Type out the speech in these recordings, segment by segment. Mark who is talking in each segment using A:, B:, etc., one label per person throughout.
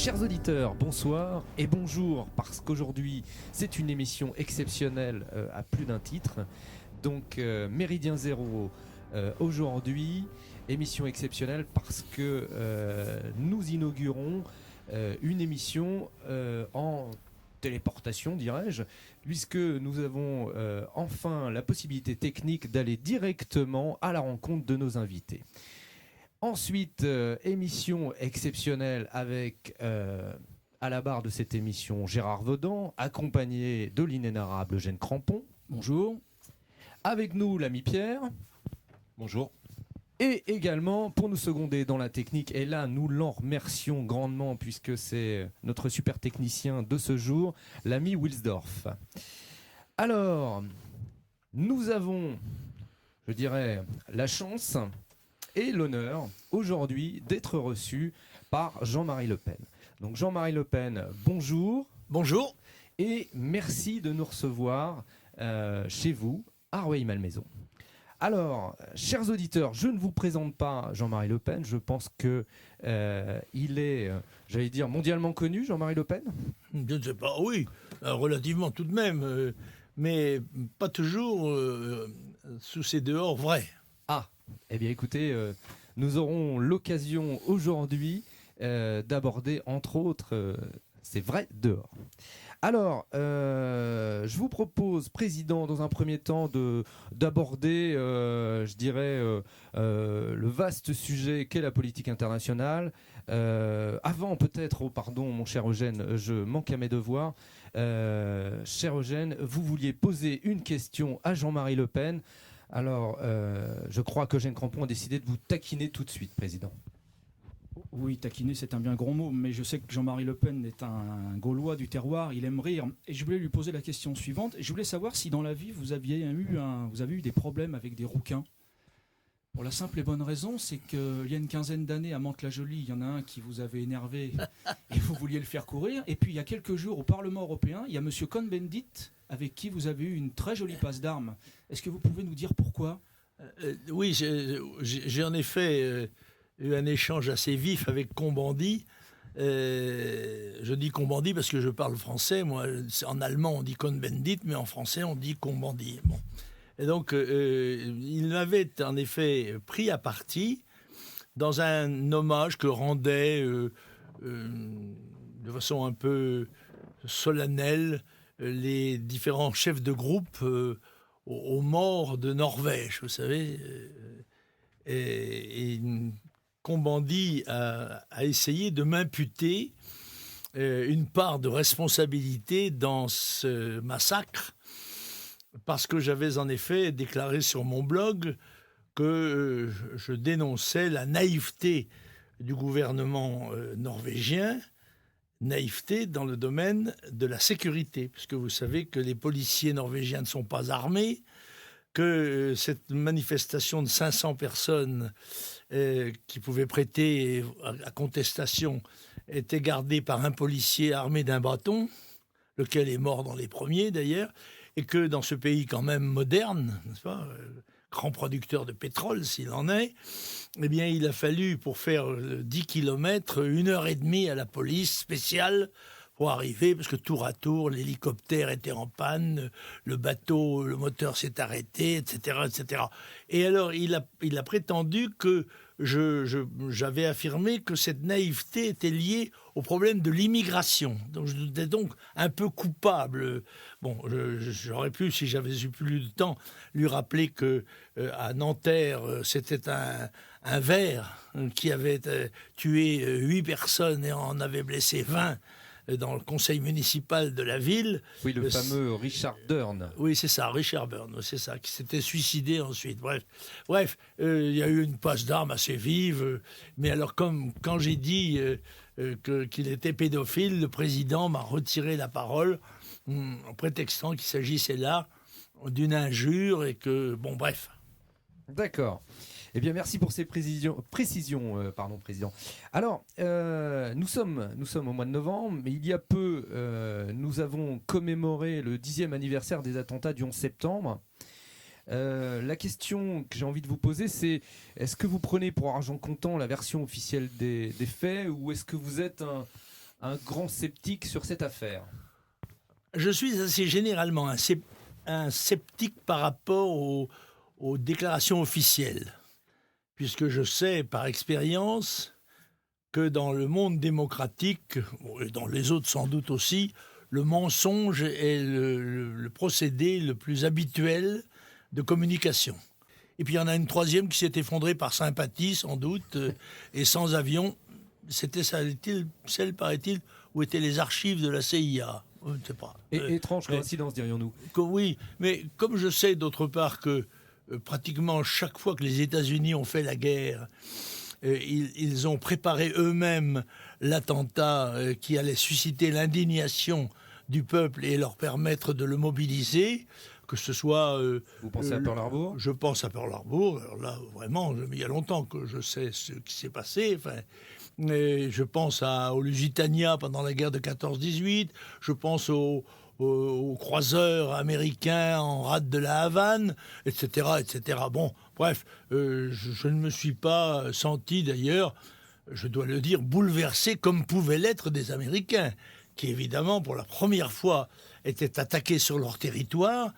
A: Chers auditeurs, bonsoir et bonjour, parce qu'aujourd'hui c'est une émission exceptionnelle à plus d'un titre. Donc Méridien Zéro aujourd'hui, émission exceptionnelle parce que nous inaugurons une émission en téléportation, dirais-je, puisque nous avons enfin la possibilité technique d'aller directement à la rencontre de nos invités. Ensuite, émission exceptionnelle avec, à la barre de cette émission, Gérard Vaudan, accompagné de l'inénarrable Eugène Crampon.
B: Bonjour.
A: Avec nous, l'ami Pierre.
C: Bonjour.
A: Et également, pour nous seconder dans la technique, et là, nous l'en remercions grandement, puisque c'est notre super technicien de ce jour, l'ami Wilsdorf. Alors, nous avons, je dirais, la chance et l'honneur aujourd'hui d'être reçu par Jean-Marie Le Pen. Donc Jean-Marie Le Pen, bonjour.
B: Bonjour.
A: Et merci de nous recevoir chez vous à Rueil-Malmaison. Alors, chers auditeurs, je ne vous présente pas Jean-Marie Le Pen. Je pense que il est, j'allais dire, mondialement connu, Jean-Marie Le Pen.
B: Je ne sais pas, oui, relativement tout de même, mais pas toujours sous ses dehors vrais.
A: Ah, eh bien écoutez, nous aurons l'occasion aujourd'hui d'aborder entre autres ces vrais dehors. Alors, je vous propose, Président, dans un premier temps, d'aborder, je dirais, le vaste sujet qu'est la politique internationale. Avant, peut-être, oh, pardon, mon cher Eugène, je manque à mes devoirs. Cher Eugène, vous vouliez poser une question à Jean-Marie Le Pen. Alors, je crois qu'Eugène Crampon a décidé de vous taquiner tout de suite, Président.
D: Oui, taquiner, c'est un bien grand mot, mais je sais que Jean-Marie Le Pen est un Gaulois du terroir, il aime rire. Et je voulais lui poser la question suivante. Je voulais savoir si dans la vie, vous avez eu des problèmes avec des rouquins. Pour la simple et bonne raison, c'est qu'il y a une quinzaine d'années, à Mantes-la-Jolie, il y en a un qui vous avait énervé et vous vouliez le faire courir. Et puis, il y a quelques jours, au Parlement européen, il y a M. Cohn-Bendit, avec qui vous avez eu une très jolie passe d'armes. Est-ce que vous pouvez nous dire pourquoi ?
B: Oui, j'ai en effet eu un échange assez vif avec Cohn-Bendit. Je dis Cohn-Bendit parce que je parle français. Moi, en allemand, on dit Cohn-Bendit, mais en français, on dit Cohn-Bendit. Bon. Et donc, il m'avait en effet pris à partie dans un hommage que rendait de façon un peu solennelle les différents chefs de groupe aux morts de Norvège, vous savez. Et Cohn-Bendit a essayé de m'imputer une part de responsabilité dans ce massacre, parce que j'avais en effet déclaré sur mon blog que je dénonçais la naïveté du gouvernement norvégien, naïveté dans le domaine de la sécurité, puisque vous savez que les policiers norvégiens ne sont pas armés, que cette manifestation de 500 personnes qui pouvaient prêter à contestation était gardée par un policier armé d'un bâton, lequel est mort dans les premiers d'ailleurs, et que dans ce pays quand même moderne, n'est-ce pas, grand producteur de pétrole s'il en est, eh bien il a fallu pour faire 10 kilomètres 1h30 à la police spéciale pour arriver, parce que tour à tour, l'hélicoptère était en panne, le bateau, le moteur s'est arrêté, etc., etc. Et alors, il a prétendu que j'avais affirmé que cette naïveté était liée au problème de l'immigration. Donc, j'étais donc un peu coupable. Bon, j'aurais pu, si j'avais eu plus de temps, lui rappeler que à Nanterre, c'était un ver qui avait tué 8 personnes et en avait blessé 20 dans le conseil municipal de la ville.
A: Oui, le fameux Richard Durn.
B: Oui, c'est ça, Richard Durn, c'est ça, qui s'était suicidé ensuite. Bref, il y a eu une passe d'armes assez vive. Mais alors, quand j'ai dit qu'il était pédophile, le président m'a retiré la parole en prétextant qu'il s'agissait là d'une injure et que, bon, bref.
A: D'accord. Eh bien, merci pour ces précisions, Président. Alors, nous sommes au mois de novembre, mais il y a peu, nous avons commémoré le 10e anniversaire des attentats du 11 septembre. La question que j'ai envie de vous poser, c'est est-ce que vous prenez pour argent comptant la version officielle des faits, ou est-ce que vous êtes un grand sceptique sur cette affaire.
B: Je suis assez généralement un sceptique par rapport aux déclarations officielles, puisque je sais par expérience que dans le monde démocratique, et dans les autres sans doute aussi, le mensonge est le procédé le plus habituel de communication. Et puis il y en a une troisième qui s'est effondrée par sympathie, sans doute, et sans avion. C'était celle, paraît-il, où étaient les archives de la CIA. Je ne sais pas.
A: Étrange coïncidence, dirions-nous.
B: Oui, mais comme je sais d'autre part que pratiquement chaque fois que les États-Unis ont fait la guerre, ils ont préparé eux-mêmes l'attentat qui allait susciter l'indignation du peuple et leur permettre de le mobiliser, que ce soit...
A: Vous pensez à Pearl Harbor ?
B: Je pense à Pearl Harbor. Alors là, vraiment, il y a longtemps que je sais ce qui s'est passé. Enfin, et je pense au Lusitania pendant la guerre de 14-18. Je pense aux croiseurs américains en rade de la Havane, etc., etc. Bon, bref, je ne me suis pas senti d'ailleurs, je dois le dire, bouleversé comme pouvaient l'être des Américains, qui évidemment, pour la première fois, étaient attaqués sur leur territoire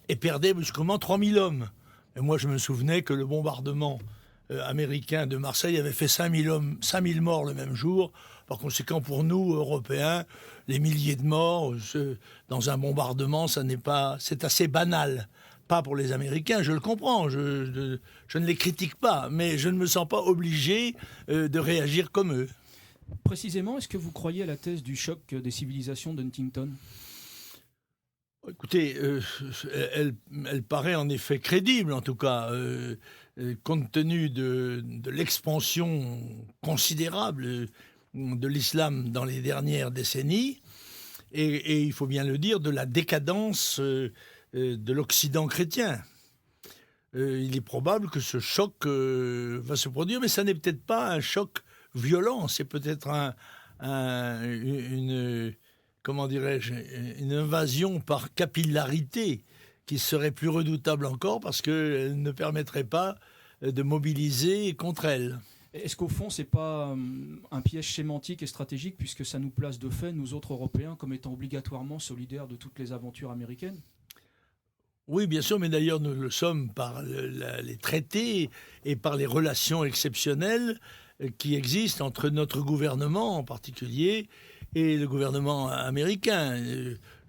B: et perdaient brusquement 3000 hommes. Et moi, je me souvenais que le bombardement américain de Marseille avait fait 5000 morts le même jour. Par conséquent, pour nous, Européens, les milliers de morts dans un bombardement, c'est assez banal. Pas pour les Américains, je le comprends, je ne les critique pas, mais je ne me sens pas obligé de réagir comme eux.
D: Précisément, est-ce que vous croyez à la thèse du choc des civilisations d'Huntington ?
B: Écoutez, elle paraît en effet crédible, en tout cas, compte tenu de l'expansion considérable de l'islam dans les dernières décennies, et il faut bien le dire, de la décadence de l'Occident chrétien. Il est probable que ce choc va se produire, mais ça n'est peut-être pas un choc violent, c'est peut-être comment dirais-je, une invasion par capillarité qui serait plus redoutable encore parce qu'elle ne permettrait pas de mobiliser contre elle.
D: Est-ce qu'au fond, ce n'est pas un piège sémantique et stratégique puisque ça nous place de fait, nous autres Européens, comme étant obligatoirement solidaires de toutes les aventures américaines ?
B: Oui, bien sûr, mais d'ailleurs nous le sommes par les traités et par les relations exceptionnelles qui existent entre notre gouvernement en particulier et le gouvernement américain.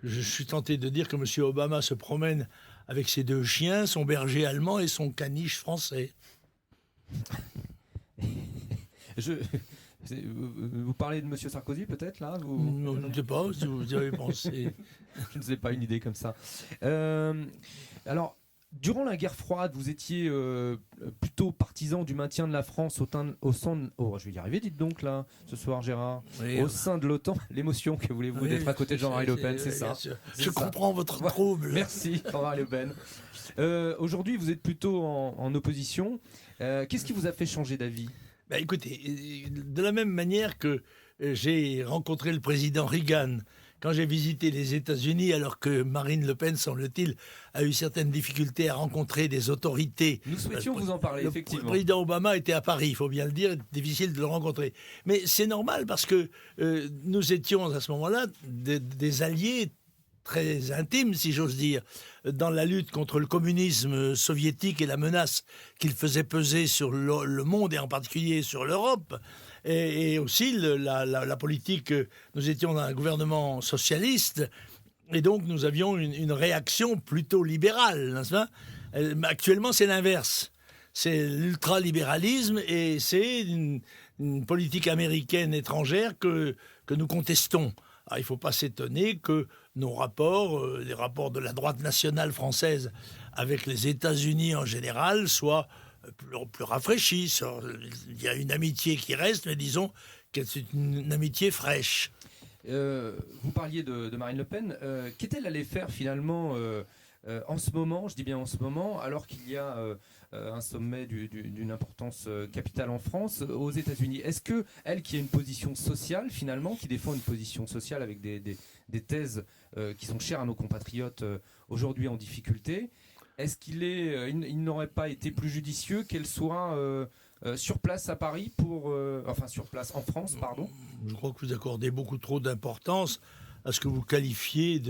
B: Je suis tenté de dire que M. Obama se promène avec ses 2 chiens, son berger allemand et son caniche français.
A: Vous parlez de M. Sarkozy peut-être là
B: Non, je ne sais pas si vous y avez pensé.
A: Je ne sais pas, une idée comme ça. Alors, durant la guerre froide, vous étiez plutôt partisan du maintien de la France au sein... Oh, je vais y arriver, dites donc là, ce soir Gérard. Oui, au sein de l'OTAN, l'émotion que voulez-vous d'être à côté de Jean-Marie Le Pen, c'est ça.
B: Je comprends votre trouble.
A: Merci Jean-Marie Le Pen. Aujourd'hui, vous êtes plutôt en opposition. Qu'est-ce qui vous a fait changer d'avis ?
B: Écoutez, de la même manière que j'ai rencontré le président Reagan quand j'ai visité les États-Unis, alors que Marine Le Pen, semble-t-il, a eu certaines difficultés à rencontrer des autorités.
A: Nous souhaitions vous en parler, effectivement.
B: Le président Obama était à Paris, il faut bien le dire, difficile de le rencontrer. Mais c'est normal parce que nous étions à ce moment-là des alliés très intimes, si j'ose dire, dans la lutte contre le communisme soviétique et la menace qu'il faisait peser sur le monde et en particulier sur l'Europe. Et aussi la politique, nous étions dans un gouvernement socialiste et donc nous avions une réaction plutôt libérale, n'est-ce pas ? Actuellement, c'est l'inverse. C'est l'ultralibéralisme et c'est une politique américaine étrangère que nous contestons. Alors, il ne faut pas s'étonner que nos rapports, les rapports de la droite nationale française avec les États-Unis en général, soient plus rafraîchis. Il y a une amitié qui reste, mais disons que c'est une amitié fraîche.
A: Vous parliez de Marine Le Pen. Qu'est-elle allée faire finalement en ce moment, je dis bien en ce moment, alors qu'il y a un sommet d'une importance capitale en France, aux États-Unis. Est-ce que elle, qui a une position sociale finalement, qui défend une position sociale avec des thèses qui sont chères à nos compatriotes aujourd'hui en difficulté, est-ce qu'il n'aurait pas été plus judicieux qu'elle soit sur place à Paris sur place en France, pardon.
B: Je crois que vous accordez beaucoup trop d'importance à ce que vous qualifiez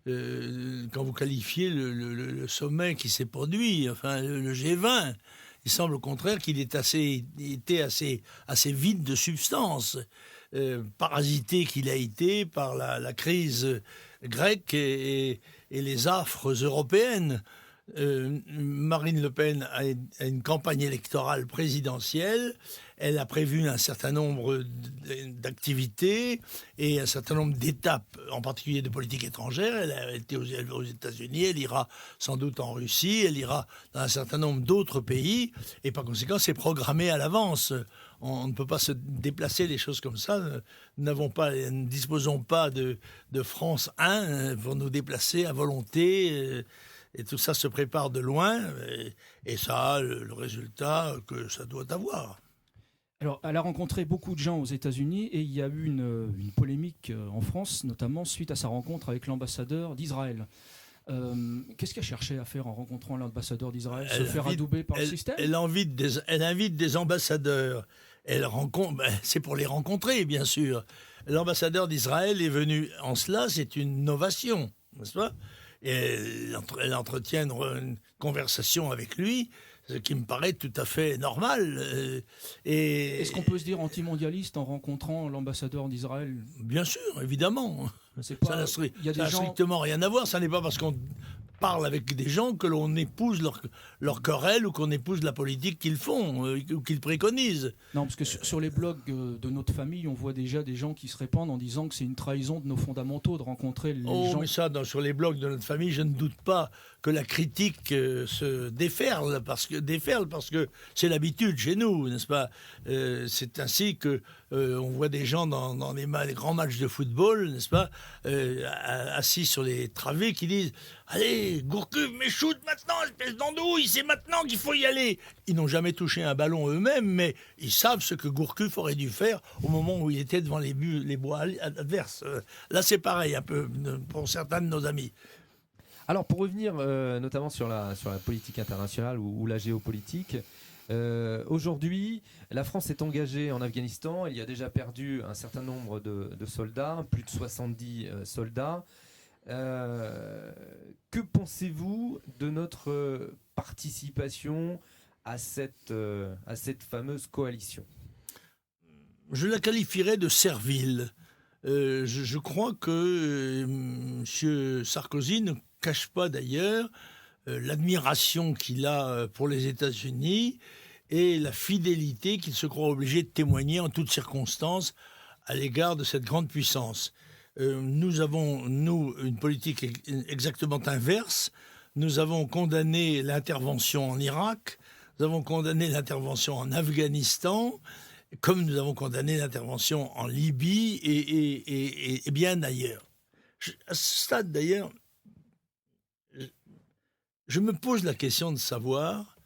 B: quand vous qualifiez le sommet qui s'est produit, enfin le G20. Il semble au contraire qu'il était assez vide de substance, parasité qu'il a été par la crise grecque et les affres européennes. Marine Le Pen a une campagne électorale présidentielle. Elle a prévu un certain nombre d'activités et un certain nombre d'étapes, en particulier de politique étrangère. Elle a été aux États-Unis, elle ira sans doute en Russie, elle ira dans un certain nombre d'autres pays. Et par conséquent, c'est programmé à l'avance. On ne peut pas se déplacer les choses comme ça. Nous ne disposons pas de France 1 pour nous déplacer à volonté. Et tout ça se prépare de loin, et ça a le résultat que ça doit avoir.
D: Alors, elle a rencontré beaucoup de gens aux États-Unis et il y a eu une polémique en France, notamment suite à sa rencontre avec l'ambassadeur d'Israël. Qu'est-ce qu'elle cherchait à faire en rencontrant l'ambassadeur d'Israël ? Se faire adouber par le système ?
B: Elle invite des ambassadeurs. C'est pour les rencontrer, bien sûr. L'ambassadeur d'Israël est venu en cela, c'est une novation, n'est-ce pas ? Et elle entretient une conversation avec lui, ce qui me paraît tout à fait normal.
D: Est-ce qu'on peut se dire antimondialiste en rencontrant l'ambassadeur d'Israël ?
B: Bien sûr, évidemment. Ça n'a strictement rien à voir. Ça n'est pas parce qu'on parle avec des gens que l'on épouse leur querelle ou qu'on épouse la politique qu'ils font ou qu'ils préconisent.
D: Non, parce que sur les blogs de notre famille, on voit déjà des gens qui se répandent en disant que c'est une trahison de nos fondamentaux de rencontrer les gens.
B: Mais ça, sur les blogs de notre famille, je ne doute pas que la critique se déferle parce que c'est l'habitude chez nous, n'est-ce pas ? C'est ainsi que on voit des gens dans les grands matchs de football, n'est-ce pas, assis sur les travées qui disent « Allez, Gourcuff, mais shoot maintenant, espèce d'andouille, c'est maintenant qu'il faut y aller !» Ils n'ont jamais touché un ballon eux-mêmes, mais ils savent ce que Gourcuff aurait dû faire au moment où il était devant les bois adverses. Là, c'est pareil un peu pour certains de nos amis.
A: Alors, pour revenir notamment sur la politique internationale ou la géopolitique, aujourd'hui, la France est engagée en Afghanistan. Elle y a déjà perdu un certain nombre de soldats, plus de 70 soldats. Que pensez-vous de notre participation à cette fameuse coalition ?
B: Je la qualifierais de servile. Je crois que M. Sarkozy ne cache pas d'ailleurs l'admiration qu'il a pour les États-Unis et la fidélité qu'il se croit obligé de témoigner en toutes circonstances à l'égard de cette grande puissance. Nous avons, une politique exactement inverse. Nous avons condamné l'intervention en Irak, nous avons condamné l'intervention en Afghanistan, comme nous avons condamné l'intervention en Libye et bien ailleurs. À ce stade, d'ailleurs, je me pose la question de savoir,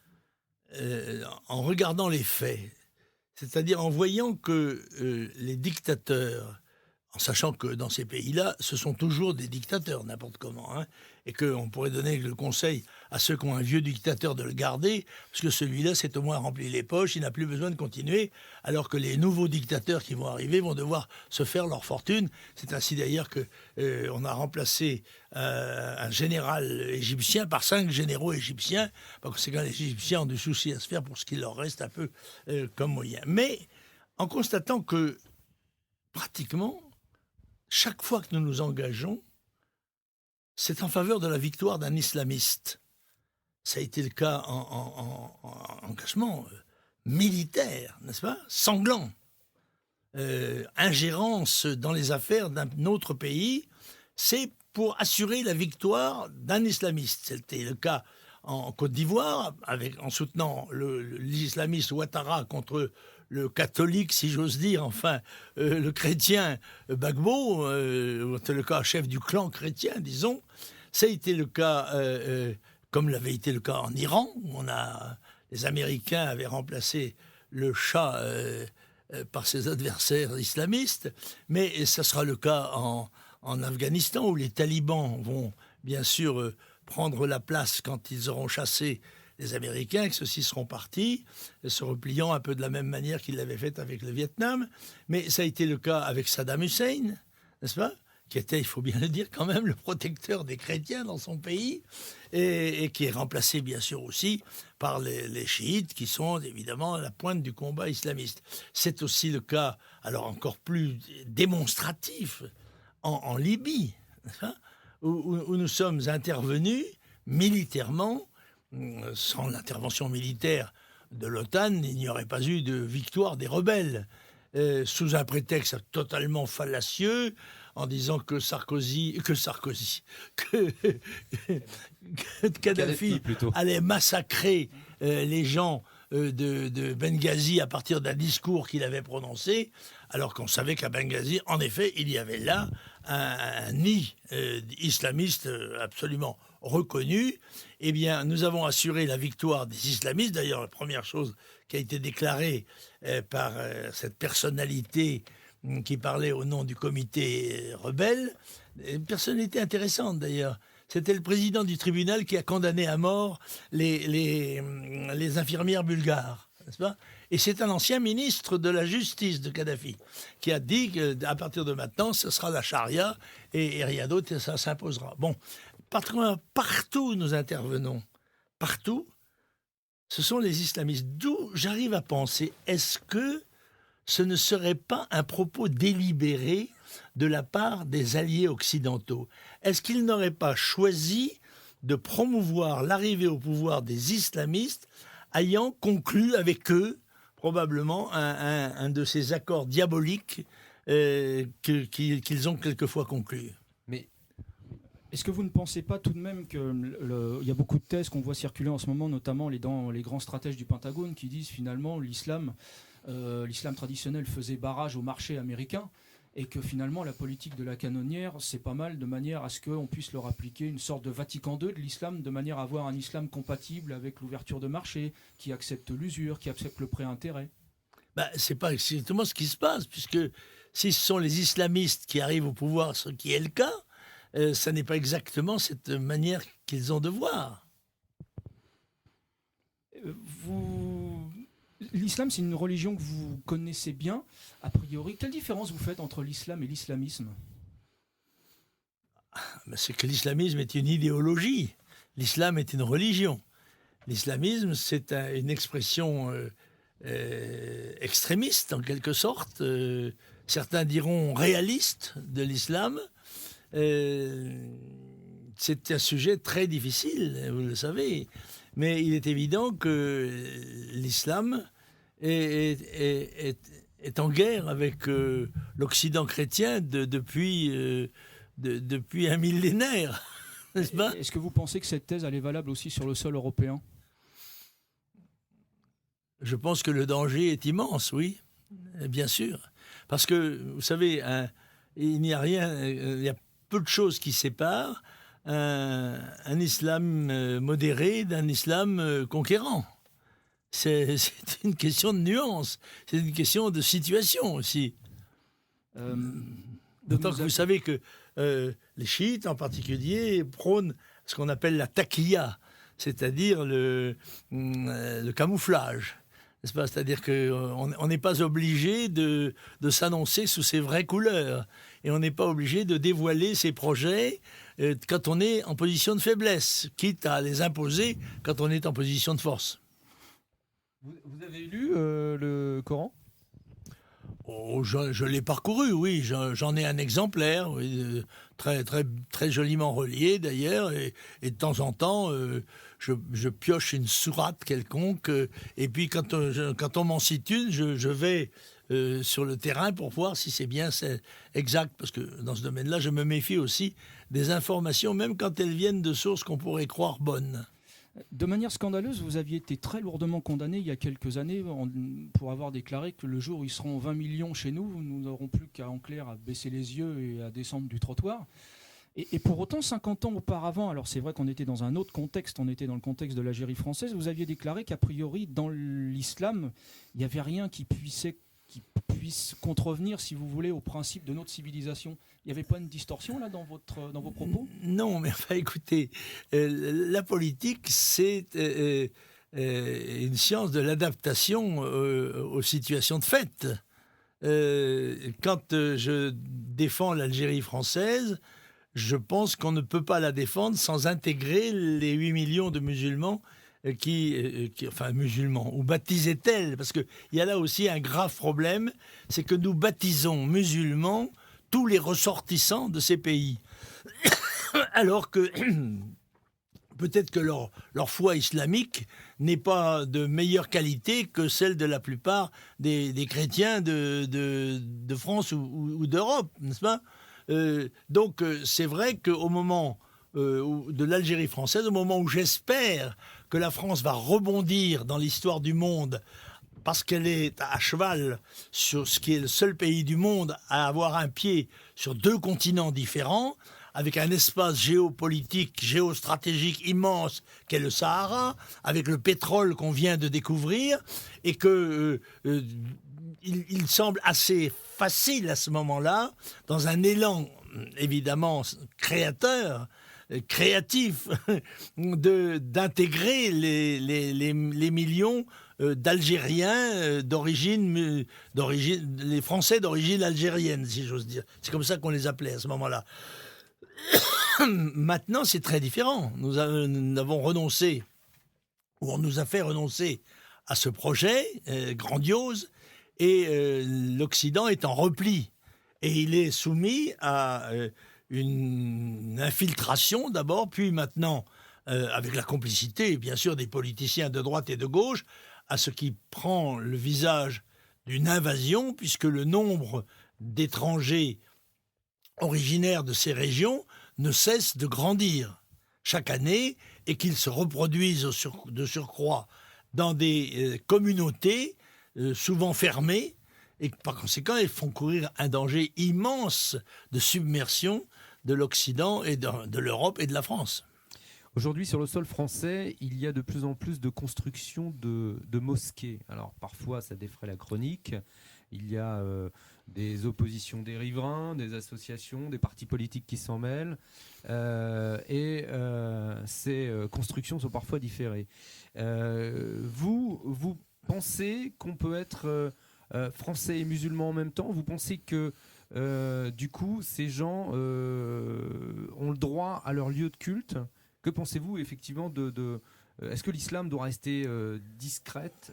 B: en regardant les faits, c'est-à-dire en voyant que les dictateurs, en sachant que dans ces pays-là, ce sont toujours des dictateurs, n'importe comment, hein, et qu'on pourrait donner le conseil à ceux qui ont un vieux dictateur de le garder, parce que celui-là s'est au moins rempli les poches, il n'a plus besoin de continuer, alors que les nouveaux dictateurs qui vont arriver vont devoir se faire leur fortune. C'est ainsi d'ailleurs qu'on a remplacé un général égyptien par 5 généraux égyptiens, parce que c'est quand les Égyptiens ont du souci à se faire pour ce qu'il leur reste un peu comme moyen. Mais en constatant que pratiquement, chaque fois que nous nous engageons, c'est en faveur de la victoire d'un islamiste. Ça a été le cas en engagement militaire, n'est-ce pas ? Sanglant. Ingérence dans les affaires d'un autre pays, c'est pour assurer la victoire d'un islamiste. C'était le cas en Côte d'Ivoire, en soutenant l'islamiste Ouattara contre le catholique, si j'ose dire, enfin, le chrétien Gbagbo, le cas chef du clan chrétien, disons. Ça a été le cas, comme l'avait été le cas en Iran, où les Américains avaient remplacé le Shah par ses adversaires islamistes, mais ça sera le cas en Afghanistan, où les talibans vont bien sûr prendre la place quand ils auront chassé les Américains, que ceux-ci seront partis, se repliant un peu de la même manière qu'ils l'avaient fait avec le Vietnam. Mais ça a été le cas avec Saddam Hussein, n'est-ce pas ? Qui était, il faut bien le dire quand même, le protecteur des chrétiens dans son pays, et qui est remplacé bien sûr aussi par les chiites, qui sont évidemment à la pointe du combat islamiste. C'est aussi le cas, alors encore plus démonstratif, en Libye, hein, où nous sommes intervenus militairement. Sans l'intervention militaire de l'OTAN, il n'y aurait pas eu de victoire des rebelles, sous un prétexte totalement fallacieux, en disant que Kadhafi allait massacrer les gens de Benghazi à partir d'un discours qu'il avait prononcé, alors qu'on savait qu'à Benghazi, en effet, il y avait là un nid islamiste absolument reconnu. Eh bien, nous avons assuré la victoire des islamistes. D'ailleurs, la première chose qui a été déclarée par cette personnalité qui parlait au nom du comité rebelle, une personnalité intéressante d'ailleurs. C'était le président du tribunal qui a condamné à mort les infirmières bulgares, n'est-ce pas ? Et c'est un ancien ministre de la justice de Kadhafi qui a dit qu'à partir de maintenant, ce sera la charia et rien d'autre, et ça s'imposera. Bon, partout où nous intervenons, partout, ce sont les islamistes. D'où j'arrive à penser, est-ce que ce ne serait pas un propos délibéré de la part des alliés occidentaux ? Est-ce qu'ils n'auraient pas choisi de promouvoir l'arrivée au pouvoir des islamistes ayant conclu avec eux probablement un de ces accords diaboliques qu'ils ont quelquefois conclus ?
A: Mais
D: est-ce que vous ne pensez pas tout de même qu'il y a beaucoup de thèses qu'on voit circuler en ce moment, notamment dans les grands stratèges du Pentagone, qui disent finalement l'islam traditionnel faisait barrage au marché américain, et que finalement la politique de la canonnière, c'est pas mal de manière à ce qu'on puisse leur appliquer une sorte de Vatican II de l'islam, de manière à avoir un islam compatible avec l'ouverture de marché, qui accepte l'usure, qui accepte le prêt-intérêt.
B: C'est pas exactement ce qui se passe, puisque si ce sont les islamistes qui arrivent au pouvoir, ce qui est le cas, ça n'est pas exactement cette manière qu'ils ont de voir.
D: L'islam, c'est une religion que vous connaissez bien, a priori. Quelle différence vous faites entre l'islam et l'islamisme ?
B: C'est que l'islamisme est une idéologie. L'islam est une religion. L'islamisme, c'est une expression extrémiste, en quelque sorte. Certains diront réaliste de l'islam. C'est un sujet très difficile, vous le savez. Mais il est évident que l'islam est en guerre avec l'Occident chrétien depuis un millénaire, n'est-ce pas ?
D: Est-ce que vous pensez que cette thèse elle est valable aussi sur le sol européen ?
B: Je pense que le danger est immense, oui, bien sûr. Parce que, vous savez, il y a peu de choses qui séparent un islam modéré d'un islam conquérant. C'est une question de nuance, c'est une question de situation aussi. D'autant que vous savez que les chiites en particulier prônent ce qu'on appelle la taqiyya, c'est-à-dire le camouflage. N'est-ce pas ? C'est-à-dire qu'on n'est pas obligé de s'annoncer sous ses vraies couleurs. Et on n'est pas obligé de dévoiler ses projets quand on est en position de faiblesse, quitte à les imposer quand on est en position de force.
A: Vous avez lu le Coran ?
B: Oh, je l'ai parcouru, oui. J'en ai un exemplaire, oui, très, très, très joliment relié d'ailleurs. Et de temps en temps, je pioche une sourate quelconque. Et puis quand on m'en cite une, je vais sur le terrain pour voir si c'est exact. Parce que dans ce domaine-là, je me méfie aussi des informations, même quand elles viennent de sources qu'on pourrait croire bonnes.
D: De manière scandaleuse, vous aviez été très lourdement condamné il y a quelques années pour avoir déclaré que le jour où ils seront 20 millions chez nous, nous n'aurons plus qu'à en clair à baisser les yeux et à descendre du trottoir. Et pour autant, 50 ans auparavant, alors c'est vrai qu'on était dans un autre contexte, on était dans le contexte de l'Algérie française, vous aviez déclaré qu'a priori, dans l'islam, il n'y avait rien qui qui puisse contrevenir, si vous voulez, au principe de notre civilisation. Il n'y avait pas une distorsion là dans vos propos ?
B: Non, mais enfin, écoutez, la politique, c'est une science de l'adaptation aux situations de fait. Quand je défends l'Algérie française, je pense qu'on ne peut pas la défendre sans intégrer les 8 millions de musulmans enfin musulmans, ou baptisés tels, parce qu'il y a là aussi un grave problème, c'est que nous baptisons musulmans tous les ressortissants de ces pays. Alors que peut-être que leur foi islamique n'est pas de meilleure qualité que celle de la plupart des chrétiens de France ou d'Europe, n'est-ce pas ? Donc c'est vrai qu'au moment de l'Algérie française, au moment où j'espère que la France va rebondir dans l'histoire du monde, parce qu'elle est à cheval sur ce qui est le seul pays du monde à avoir un pied sur 2 continents différents, avec un espace géopolitique, géostratégique immense qu'est le Sahara, avec le pétrole qu'on vient de découvrir, et que il semble assez facile à ce moment-là, dans un élan évidemment créatif, d'intégrer les millions d'Algériens les Français d'origine algérienne, si j'ose dire. C'est comme ça qu'on les appelait à ce moment-là. Maintenant, c'est très différent. Nous avons renoncé, ou on nous a fait renoncer à ce projet grandiose, et l'Occident est en repli. Et il est soumis à une infiltration d'abord, puis maintenant, avec la complicité, bien sûr, des politiciens de droite et de gauche, à ce qui prend le visage d'une invasion, puisque le nombre d'étrangers originaires de ces régions ne cesse de grandir chaque année, et qu'ils se reproduisent de surcroît dans des communautés souvent fermées, et par conséquent, ils font courir un danger immense de submersion de l'Occident et de l'Europe et de la France.
A: Aujourd'hui, sur le sol français, il y a de plus en plus de construction de mosquées. Alors, parfois, ça défraie la chronique. Il y a des oppositions des riverains, des associations, des partis politiques qui s'en mêlent. Et ces constructions sont parfois différées. Vous pensez qu'on peut être français et musulman en même temps ? Vous pensez que du coup, ces gens ont le droit à leur lieu de culte ? Que pensez-vous effectivement est-ce que l'islam doit rester discrète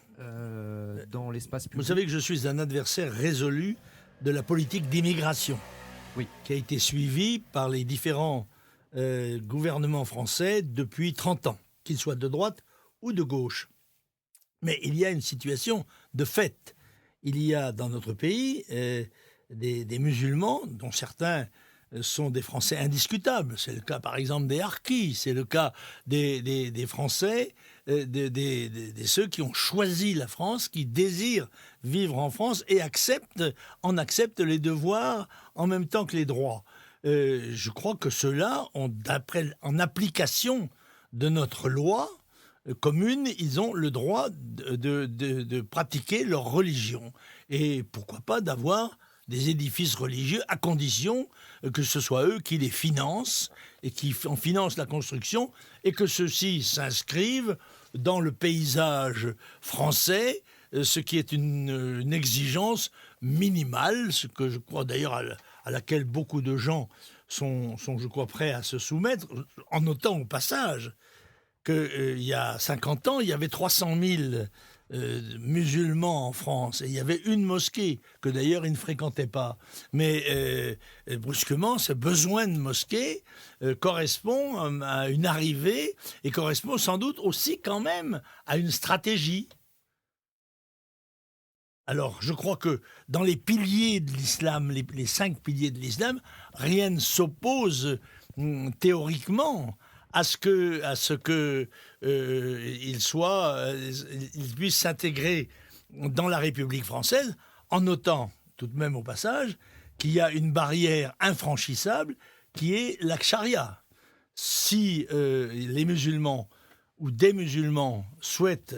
A: dans l'espace public ?
B: Vous savez que je suis un adversaire résolu de la politique d'immigration,
A: oui,
B: qui a été suivie par les différents gouvernements français depuis 30 ans, qu'ils soient de droite ou de gauche. Mais il y a une situation de fait. Il y a dans notre pays des musulmans, dont certains sont des Français indiscutables. C'est le cas, par exemple, des Harkis. C'est le cas des Français, ceux qui ont choisi la France, qui désirent vivre en France et en acceptent les devoirs en même temps que les droits. Je crois que ceux-là, en application de notre loi commune, ils ont le droit de pratiquer leur religion. Et pourquoi pas d'avoir des édifices religieux, à condition que ce soit eux qui les financent et qui en financent la construction, et que ceux-ci s'inscrivent dans le paysage français, ce qui est une exigence minimale, ce que je crois d'ailleurs à laquelle beaucoup de gens sont, je crois, prêts à se soumettre, en notant au passage qu'il y a 50 ans, il y avait 300 000 musulmans en France, et il y avait une mosquée que d'ailleurs ils ne fréquentaient pas. Mais brusquement, ce besoin de mosquée correspond à une arrivée, et correspond sans doute aussi quand même à une stratégie. Alors, je crois que dans les piliers de l'islam, les 5 piliers de l'islam, rien ne s'oppose théoriquement à ce que il puisse s'intégrer dans la République française, en notant tout de même au passage qu'il y a une barrière infranchissable qui est la charia. Si les musulmans ou des musulmans souhaitent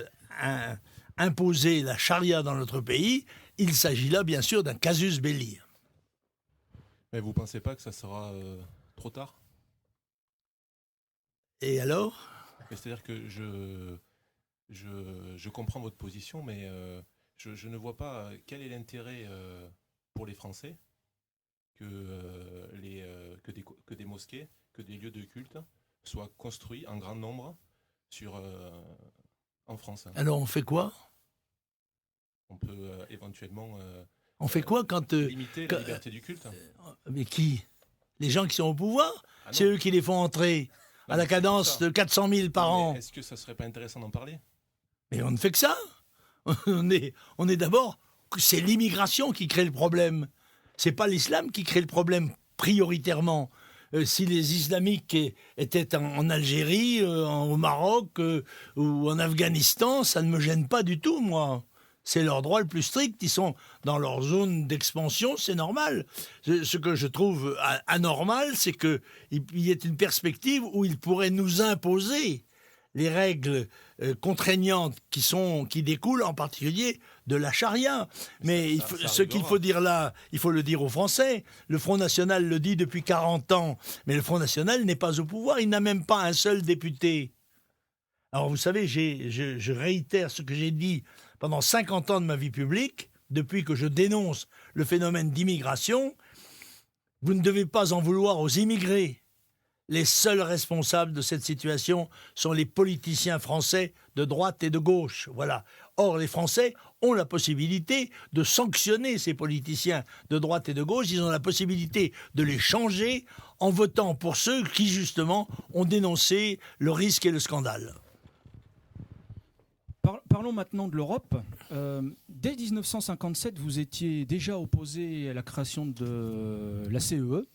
B: imposer la charia dans notre pays, Il s'agit là, bien sûr, d'un casus belli.
C: Mais vous ne pensez pas que ça sera trop tard?
B: Et alors?
C: C'est-à-dire que je comprends votre position, mais je ne vois pas quel est l'intérêt pour les Français que des mosquées, que des lieux de culte soient construits en grand nombre en France.
B: Alors on fait quoi?
C: On peut éventuellement
B: On fait quoi quand...
C: limiter la liberté du culte.
B: Mais qui? Les gens qui sont au pouvoir?
C: Ah non.
B: C'est eux qui les font entrer
C: Non,
B: à la
C: mais c'est
B: cadence
C: ça.
B: de 400 000 par
C: Mais
B: an.
C: est-ce que ça serait pas intéressant d'en parler?
B: Mais on ne fait que ça. On est d'abord... C'est l'immigration qui crée le problème. C'est pas l'islam qui crée le problème prioritairement. Si les islamiques étaient en Algérie, au Maroc ou en Afghanistan, ça ne me gêne pas du tout, moi. C'est leur droit le plus strict. Ils sont dans leur zone d'expansion, c'est normal. Ce que je trouve anormal, c'est qu'il y ait une perspective où ils pourraient nous imposer les règles contraignantes qui découlent en particulier de la charia. Mais ce qu'il faut dire là, il faut le dire aux Français. Le Front National le dit depuis 40 ans, mais le Front National n'est pas au pouvoir. Il n'a même pas un seul député. Alors vous savez, je réitère ce que j'ai dit pendant 50 ans de ma vie publique, depuis que je dénonce le phénomène d'immigration. Vous ne devez pas en vouloir aux immigrés. Les seuls responsables de cette situation sont les politiciens français de droite et de gauche. Voilà. Or, les Français ont la possibilité de sanctionner ces politiciens de droite et de gauche. Ils ont la possibilité de les changer en votant pour ceux qui, justement, ont dénoncé le risque et le scandale.
D: Parlons maintenant de l'Europe. Dès 1957, vous étiez déjà opposé à la création de la CEE.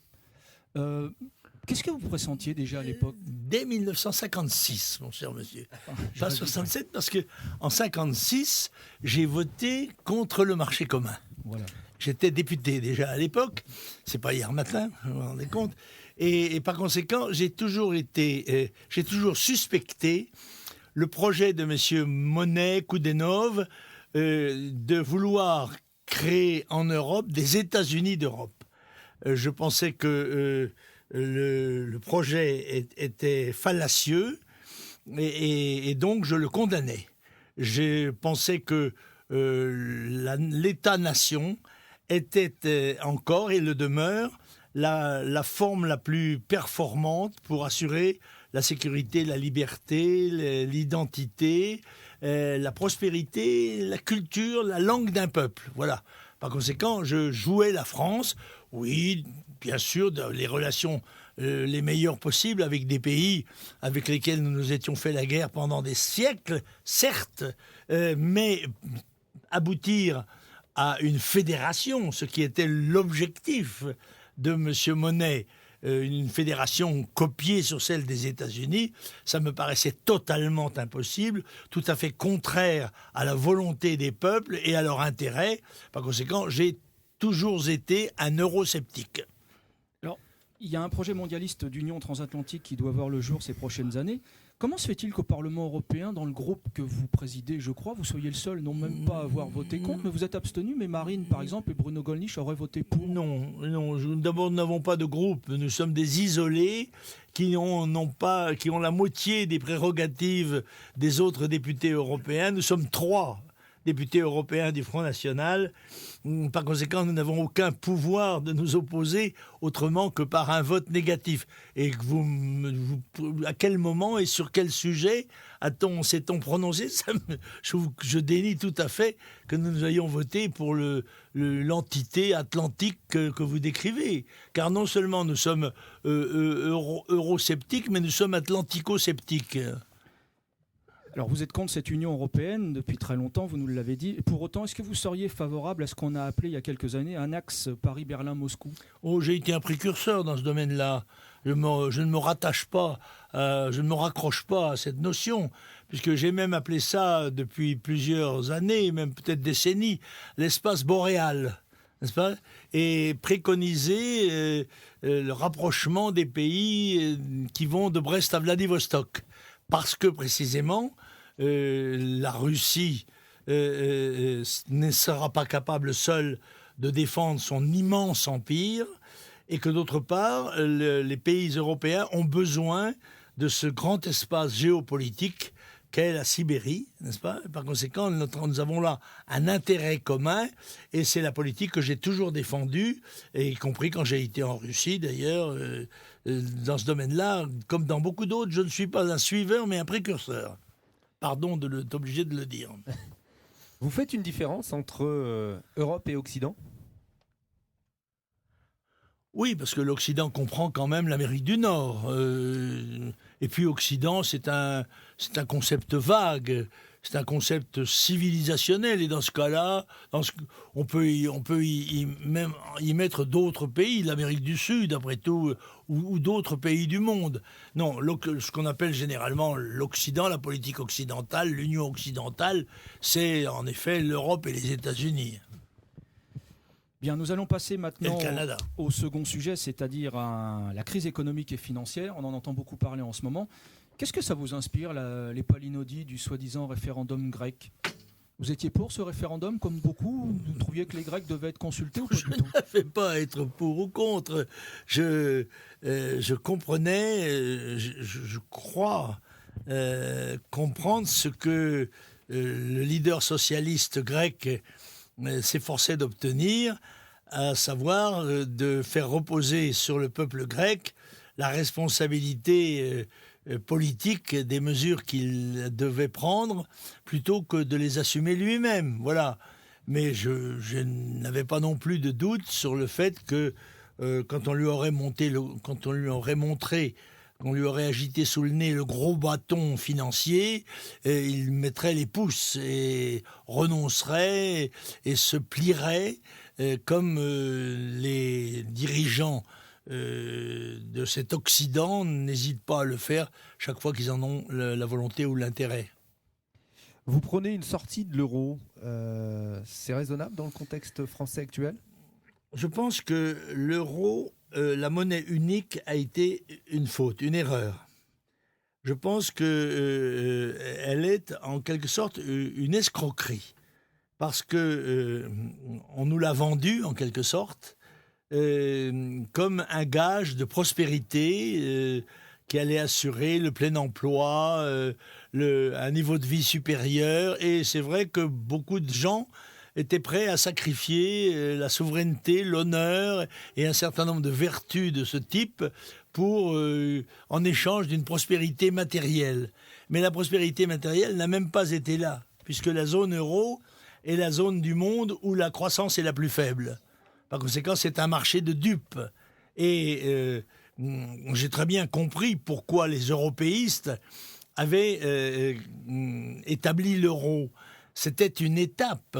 D: Qu'est-ce que vous pressentiez déjà à l'époque?
B: Dès 1956, mon cher monsieur. Pas 67, parce qu'en 56, j'ai voté contre le marché commun.
D: Voilà.
B: J'étais député déjà à l'époque, c'est pas hier matin, vous vous rendez compte. Et par conséquent, j'ai toujours suspecté le projet de M. Monet, Koudenov, de vouloir créer en Europe des États-Unis d'Europe. Je pensais que le projet était fallacieux et donc je le condamnais. Je pensais que l'État-nation était encore et le demeure la forme la plus performante pour assurer la sécurité, la liberté, l'identité, la prospérité, la culture, la langue d'un peuple. Voilà. Par conséquent, je jouais la France. Oui, bien sûr, les relations les meilleures possibles avec des pays avec lesquels nous nous étions fait la guerre pendant des siècles, certes, mais aboutir à une fédération, ce qui était l'objectif de M. Monet, une fédération copiée sur celle des États-Unis, ça me paraissait totalement impossible, tout à fait contraire à la volonté des peuples et à leur intérêt. Par conséquent, j'ai toujours été un eurosceptique.
D: Alors, il y a un projet mondialiste d'union transatlantique qui doit voir le jour ces prochaines années. Comment se fait-il qu'au Parlement européen, dans le groupe que vous présidez, je crois, vous soyez le seul, non même pas à avoir voté contre, mais vous êtes abstenu, mais Marine, par exemple, et Bruno Gollnisch auraient voté pour?
B: Non, d'abord, nous n'avons pas de groupe. Nous sommes des isolés qui ont la moitié des prérogatives des autres députés européens. Nous sommes 3 députés européens du Front National. Par conséquent, nous n'avons aucun pouvoir de nous opposer autrement que par un vote négatif. Et à quel moment et sur quel sujet s'est-on prononcé? Je dénie tout à fait que nous ayons voté pour l'entité atlantique que vous décrivez. Car non seulement nous sommes eurosceptiques, mais nous sommes atlantico-sceptiques.
D: Alors vous êtes contre cette Union européenne depuis très longtemps, vous nous l'avez dit. Pour autant, est-ce que vous seriez favorable à ce qu'on a appelé il y a quelques années un axe Paris-Berlin-Moscou?
B: Oh, j'ai été un précurseur dans ce domaine-là. Je ne me raccroche pas à cette notion, puisque j'ai même appelé ça depuis plusieurs années, même peut-être décennies, l'espace boréal, n'est-ce pas? Et préconiser le rapprochement des pays qui vont de Brest à Vladivostok. Parce que précisément, la Russie ne sera pas capable seul de défendre son immense empire, et que d'autre part, les pays européens ont besoin de ce grand espace géopolitique qu'est la Sibérie, n'est-ce pas? Par conséquent, nous avons là un intérêt commun, et c'est la politique que j'ai toujours défendue, et y compris quand j'ai été en Russie, d'ailleurs. Dans ce domaine-là, comme dans beaucoup d'autres, je ne suis pas un suiveur, mais un précurseur. Pardon d'être obligé de le dire.
A: Vous faites une différence entre Europe et Occident ?
B: Oui, parce que l'Occident comprend quand même l'Amérique du Nord. Et puis Occident, c'est un concept vague, c'est un concept civilisationnel. Et dans ce cas-là, on peut même y mettre d'autres pays, l'Amérique du Sud, après tout, ou d'autres pays du monde. Non, ce qu'on appelle généralement l'Occident, la politique occidentale, l'Union occidentale, c'est en effet l'Europe et les États-Unis.
D: Bien, nous allons passer maintenant
B: Canada.
D: au second sujet, c'est-à-dire la crise économique et financière. On en entend beaucoup parler en ce moment. Qu'est-ce que ça vous inspire, les palinodies du soi-disant référendum grec ? Vous étiez pour ce référendum, comme beaucoup ? Vous trouviez que les Grecs devaient être consultés ou pas du tout ?
B: Je ne vais pas être pour ou contre. Je comprenais, je crois comprendre ce que le leader socialiste grec s'efforçait d'obtenir, à savoir de faire reposer sur le peuple grec la responsabilité politique des mesures qu'il devait prendre, plutôt que de les assumer lui-même. Voilà. Mais je n'avais pas non plus de doute sur le fait que quand on lui aurait montré, qu'on lui aurait agité sous le nez le gros bâton financier, il mettrait les pouces et renoncerait et se plierait comme les dirigeants de cet Occident n'hésitent pas à le faire chaque fois qu'ils en ont la volonté ou l'intérêt.
A: Vous prenez une sortie de l'euro, c'est raisonnable dans le contexte français actuel ?
B: Je pense que l'euro, la monnaie unique, a été une faute, une erreur. Je pense qu'elle est en quelque sorte une escroquerie, parce que on nous l'a vendue en quelque sorte comme un gage de prospérité qui allait assurer le plein emploi, un niveau de vie supérieur. Et c'est vrai que beaucoup de gens étaient prêts à sacrifier la souveraineté, l'honneur et un certain nombre de vertus de ce type pour, en échange d'une prospérité matérielle. Mais la prospérité matérielle n'a même pas été là, puisque la zone euro est la zone du monde où la croissance est la plus faible. Par conséquent, c'est un marché de dupes. Et j'ai très bien compris pourquoi les européistes avaient établi l'euro. C'était une étape,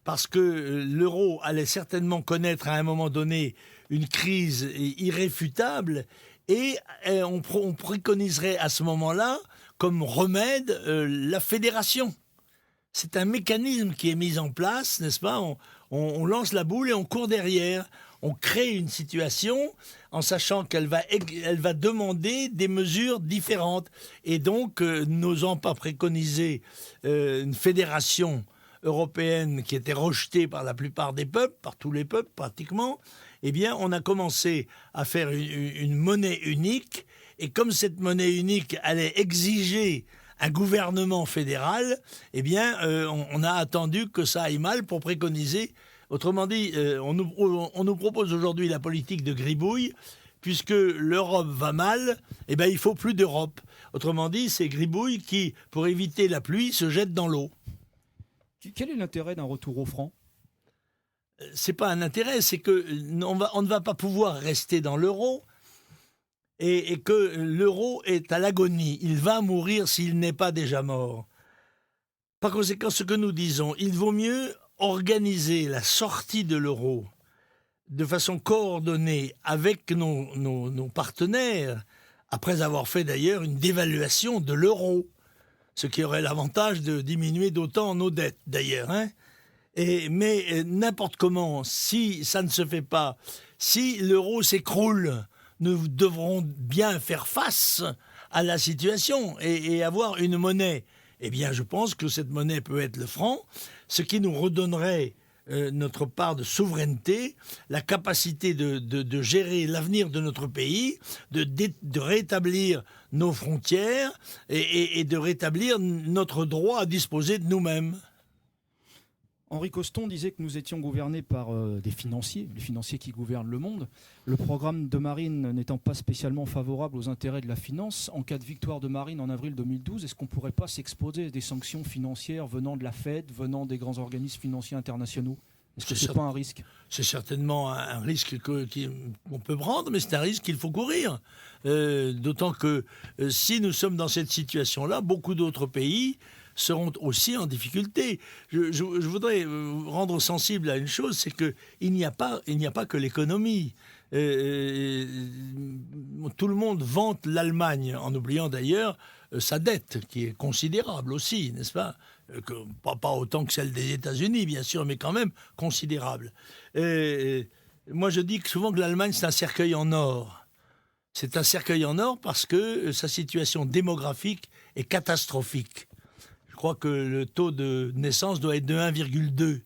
B: parce que l'euro allait certainement connaître à un moment donné une crise irréfutable, et on préconiserait à ce moment-là, comme remède, la fédération. C'est un mécanisme qui est mis en place, n'est-ce pas ? On lance la boule et on court derrière. On crée une situation en sachant qu'elle va demander des mesures différentes. Et donc, n'osant pas préconiser une fédération européenne qui était rejetée par la plupart des peuples, par tous les peuples pratiquement, eh bien, on a commencé à faire une monnaie unique. Et comme cette monnaie unique allait exiger un gouvernement fédéral, eh bien, on a attendu que ça aille mal pour préconiser. Autrement dit, on nous propose aujourd'hui la politique de gribouille, puisque l'Europe va mal, eh bien, il faut plus d'Europe. Autrement dit, c'est gribouille qui, pour éviter la pluie, se jette dans l'eau.
D: Quel est l'intérêt d'un retour au franc ?
B: C'est pas un intérêt, c'est que on ne va pas pouvoir rester dans l'euro, et que l'euro est à l'agonie. Il va mourir s'il n'est pas déjà mort. Par conséquent, ce que nous disons, il vaut mieux organiser la sortie de l'euro de façon coordonnée avec nos partenaires, après avoir fait d'ailleurs une dévaluation de l'euro, ce qui aurait l'avantage de diminuer d'autant nos dettes d'ailleurs. Mais n'importe comment, si ça ne se fait pas, si l'euro s'écroule, nous devrons bien faire face à la situation et avoir une monnaie eh bien, je pense que cette monnaie peut être le franc, ce qui nous redonnerait notre part de souveraineté, la capacité de gérer l'avenir de notre pays, de rétablir nos frontières et de rétablir notre droit à disposer de nous-mêmes.
D: Henri Coston disait que nous étions gouvernés par des financiers, les financiers qui gouvernent le monde. Le programme de Marine n'étant pas spécialement favorable aux intérêts de la finance, en cas de victoire de Marine en avril 2012, est-ce qu'on ne pourrait pas s'exposer à des sanctions financières venant de la Fed, venant des grands organismes financiers internationaux ? Est-ce que ce n'est pas un risque ?
B: C'est certainement un risque qu'on peut prendre, mais c'est un risque qu'il faut courir. D'autant que si nous sommes dans cette situation-là, beaucoup d'autres pays seront aussi en difficulté. Je voudrais rendre sensible à une chose, c'est qu'il n'y a pas que l'économie. Tout le monde vante l'Allemagne, en oubliant d'ailleurs sa dette, qui est considérable aussi, n'est-ce pas ? Pas autant que celle des États-Unis, bien sûr, mais quand même considérable. Moi, je dis souvent que l'Allemagne, c'est un cercueil en or. C'est un cercueil en or parce que sa situation démographique est catastrophique. Je crois que le taux de naissance doit être de 1,2,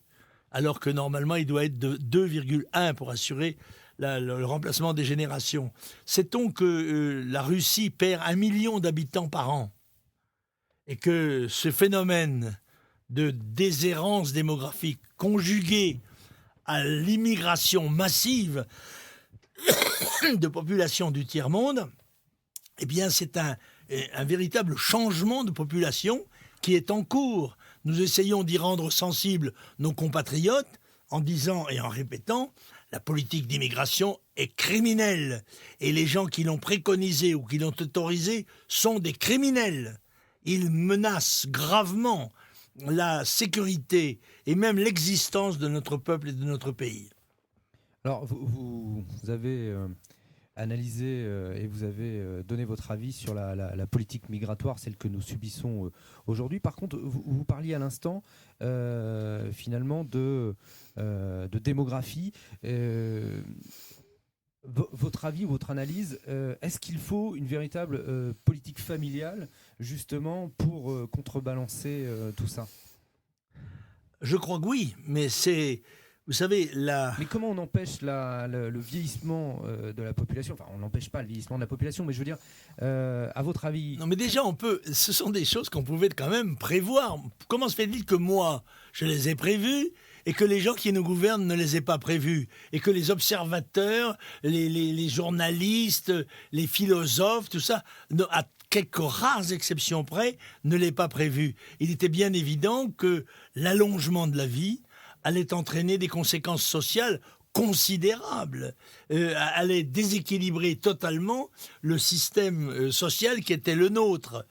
B: alors que normalement, il doit être de 2,1 pour assurer le remplacement des générations. Sait-on que la Russie perd 1 million d'habitants par an et que ce phénomène de déshérence démographique conjugué à l'immigration massive de population du tiers-monde, eh bien c'est un véritable changement de population qui est en cours. Nous essayons d'y rendre sensibles nos compatriotes en disant et en répétant la politique d'immigration est criminelle et les gens qui l'ont préconisée ou qui l'ont autorisée sont des criminels. Ils menacent gravement la sécurité et même l'existence de notre peuple et de notre pays.
A: Alors, vous avez analysé et vous avez donné votre avis sur la politique migratoire, celle que nous subissons aujourd'hui. Par contre, vous parliez à l'instant, finalement, de démographie. Votre avis, votre analyse, est-ce qu'il faut une véritable politique familiale, justement, pour contrebalancer tout ça ?
B: Je crois que oui, mais c'est... Vous savez,
A: Mais comment on empêche le vieillissement de la population ? Enfin, on n'empêche pas le vieillissement de la population, mais je veux dire, à votre avis...
B: Non, mais déjà, ce sont des choses qu'on pouvait quand même prévoir. Comment se fait-il que moi, je les ai prévues et que les gens qui nous gouvernent ne les aient pas prévues, et que les observateurs, les journalistes, les philosophes, tout ça, à quelques rares exceptions près, ne l'aient pas prévu. Il était bien évident que l'allongement de la vie allait entraîner des conséquences sociales considérables, allait déséquilibrer totalement le système social qui était le nôtre.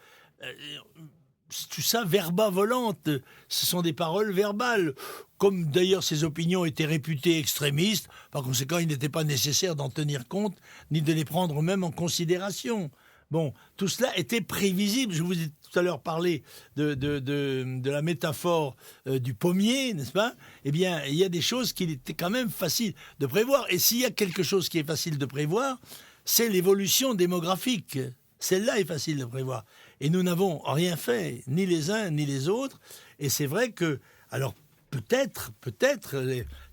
B: Tout ça, verba volante, ce sont des paroles verbales. Comme d'ailleurs ces opinions étaient réputées extrémistes, par conséquent, il n'était pas nécessaire d'en tenir compte, ni de les prendre même en considération. Bon, tout cela était prévisible. Je vous ai tout à l'heure parlé de la métaphore du pommier, n'est-ce pas ? Eh bien, il y a des choses qu'il était quand même facile de prévoir. Et s'il y a quelque chose qui est facile de prévoir, c'est l'évolution démographique. Celle-là est facile de prévoir. Et nous n'avons rien fait, ni les uns ni les autres. Et c'est vrai que, alors peut-être,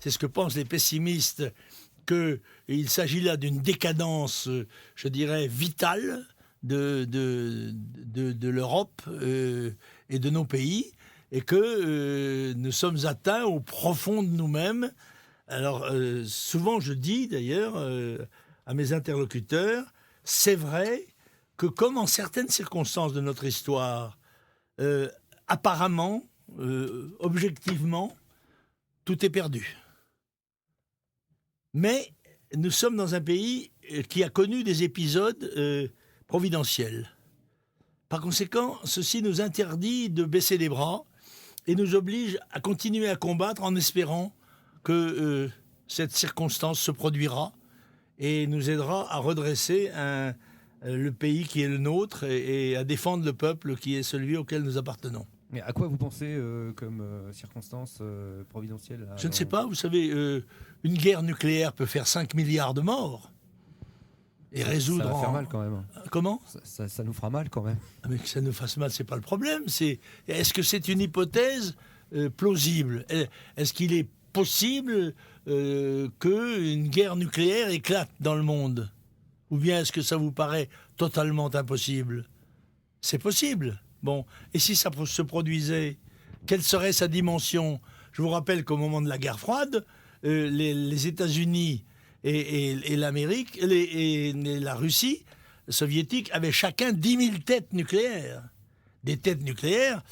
B: c'est ce que pensent les pessimistes, qu'il s'agit là d'une décadence, je dirais, vitale de l'Europe et de nos pays, et que nous sommes atteints au profond de nous-mêmes. Alors, souvent je dis d'ailleurs à mes interlocuteurs, c'est vrai que comme en certaines circonstances de notre histoire, apparemment, objectivement, tout est perdu. Mais nous sommes dans un pays qui a connu des épisodes providentiels. Par conséquent, ceci nous interdit de baisser les bras et nous oblige à continuer à combattre en espérant que cette circonstance se produira et nous aidera à redresser le pays qui est le nôtre et à défendre le peuple qui est celui auquel nous appartenons.
A: Mais à quoi vous pensez comme circonstance providentielle ?
B: Je ne sais pas, vous savez, une guerre nucléaire peut faire 5 milliards de morts. et résoudre...
A: Ça va faire mal quand même.
B: Comment ?
A: Ça nous fera mal quand même.
B: Mais que ça nous fasse mal, c'est pas le problème. Est-ce que c'est une hypothèse plausible ? Est-ce qu'il est possible qu'une guerre nucléaire éclate dans le monde ? Ou bien est-ce que ça vous paraît totalement impossible ? C'est possible. Bon, et si ça se produisait, quelle serait sa dimension ? Je vous rappelle qu'au moment de la guerre froide, les États-Unis et l'Amérique et la Russie soviétique avaient chacun 10 000 têtes nucléaires. Des têtes nucléaires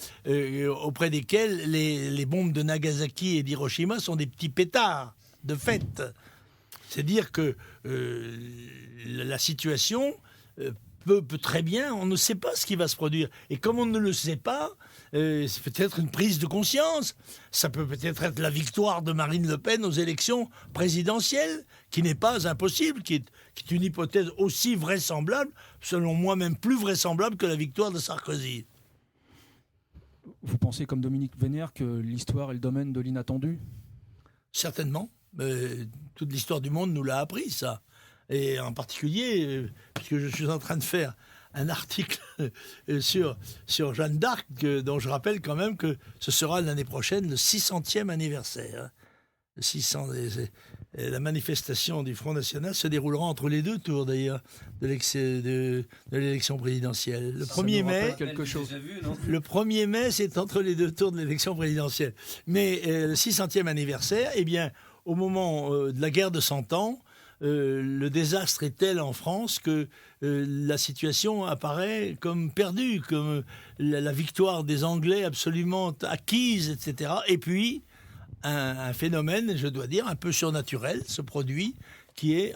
B: auprès desquelles les bombes de Nagasaki et d'Hiroshima sont des petits pétards de fête. C'est dire que la situation peut très bien, on ne sait pas ce qui va se produire. Et comme on ne le sait pas, c'est peut-être une prise de conscience. Ça peut peut-être être la victoire de Marine Le Pen aux élections présidentielles, qui n'est pas impossible, qui est une hypothèse aussi vraisemblable, selon moi même plus vraisemblable que la victoire de Sarkozy.
D: Vous pensez comme Dominique Vénère que l'histoire est le domaine de l'inattendu ? Certainement.
B: Toute l'histoire du monde nous l'a appris, ça. Et en particulier, puisque je suis en train de faire un article sur Jeanne d'Arc, dont je rappelle quand même que ce sera l'année prochaine le 600e anniversaire. Le 600, la manifestation du Front National se déroulera entre les deux tours, d'ailleurs, de l'élection présidentielle. Le 1er mai, le 1er mai, c'est entre les deux tours de l'élection présidentielle. Mais le 600e anniversaire, eh bien, au moment de la guerre de 100 ans, le désastre est tel en France que la situation apparaît comme perdue, comme la victoire des Anglais absolument acquise, etc. Et puis, un phénomène, je dois dire, un peu surnaturel se produit, qui est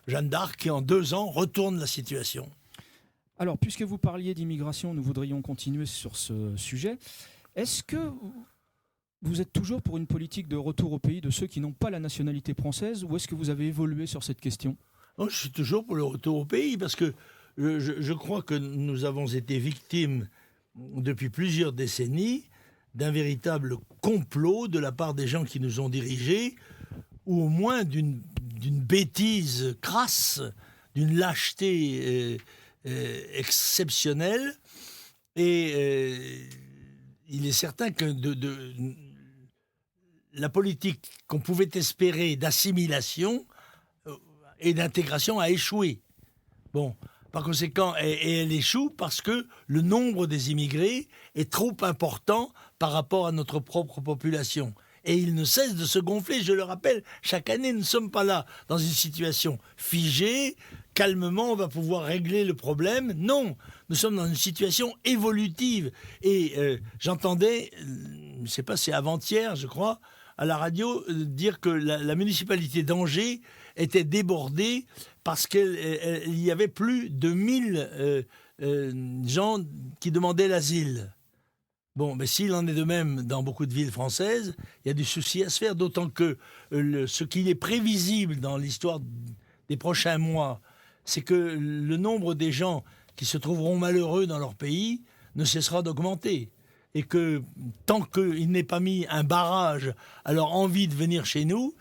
B: Jeanne d'Arc, qui en 2 ans retourne la situation.
D: Alors, puisque vous parliez d'immigration, nous voudrions continuer sur ce sujet. Est-ce que vous êtes toujours pour une politique de retour au pays de ceux qui n'ont pas la nationalité française, ou est-ce que vous avez évolué sur cette question ?
B: Je suis toujours pour le retour au pays, parce que je crois que nous avons été victimes depuis plusieurs décennies d'un véritable complot de la part des gens qui nous ont dirigés, ou au moins d'une bêtise crasse, d'une lâcheté exceptionnelle. Et il est certain que la politique qu'on pouvait espérer d'assimilation et d'intégration a échoué. Bon, par conséquent, et elle échoue parce que le nombre des immigrés est trop important par rapport à notre propre population. Et il ne cesse de se gonfler, je le rappelle, chaque année, nous ne sommes pas là dans une situation figée, calmement, on va pouvoir régler le problème. Non, nous sommes dans une situation évolutive. Et j'entendais, je ne sais pas, c'est avant-hier, je crois, à la radio, dire que la municipalité d'Angers était débordée parce qu'il y avait plus de 1000 gens qui demandaient l'asile. Bon, mais s'il en est de même dans beaucoup de villes françaises, il y a du souci à se faire, d'autant que ce qui est prévisible dans l'histoire des prochains mois, c'est que le nombre des gens qui se trouveront malheureux dans leur pays ne cessera d'augmenter. Et que tant qu'il n'est pas mis un barrage à leur envie de venir chez nous,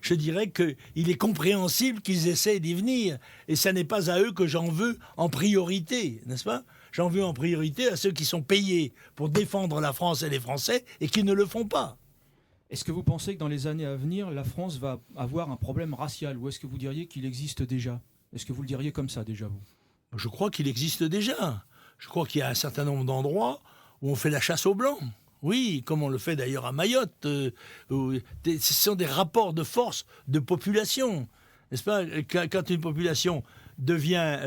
B: je dirais qu'il est compréhensible qu'ils essaient d'y venir. Et ce n'est pas à eux que j'en veux en priorité, n'est-ce pas ? J'en veux en priorité à ceux qui sont payés pour défendre la France et les Français et qui ne le font pas.
D: Est-ce que vous pensez que dans les années à venir, la France va avoir un problème racial, ou est-ce que vous diriez qu'il existe déjà ? Est-ce que vous le diriez comme ça déjà, vous ?
B: Je crois qu'il existe déjà. Je crois qu'il y a un certain nombre d'endroits où on fait la chasse aux Blancs. Oui, comme on le fait d'ailleurs à Mayotte. Ce sont des rapports de force de population. N'est-ce pas ? Quand une population devient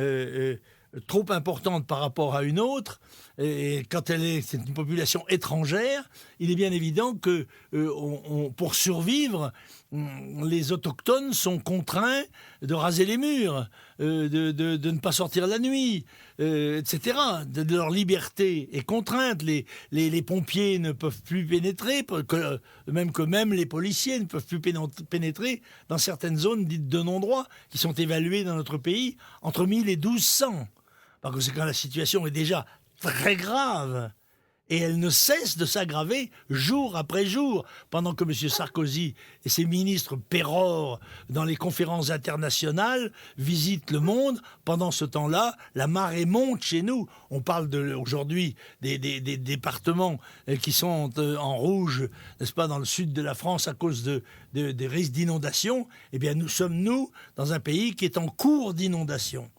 B: trop importante par rapport à une autre, et quand c'est une population étrangère, il est bien évident que pour survivre, les autochtones sont contraints de raser les murs, de ne pas sortir la nuit, etc. Leur liberté est contrainte. Les pompiers ne peuvent plus pénétrer, même les policiers ne peuvent plus pénétrer dans certaines zones dites de non-droit, qui sont évaluées dans notre pays entre 1000 et 1200. Par conséquent, la situation est déjà très grave. Et elle ne cesse de s'aggraver jour après jour, pendant que M. Sarkozy et ses ministres pérorent dans les conférences internationales, visitent le monde. Pendant ce temps-là, la marée monte chez nous. On parle aujourd'hui des départements qui sont en rouge, n'est-ce pas, dans le sud de la France à cause des risques d'inondation. Eh bien, nous sommes, dans un pays qui est en cours d'inondation.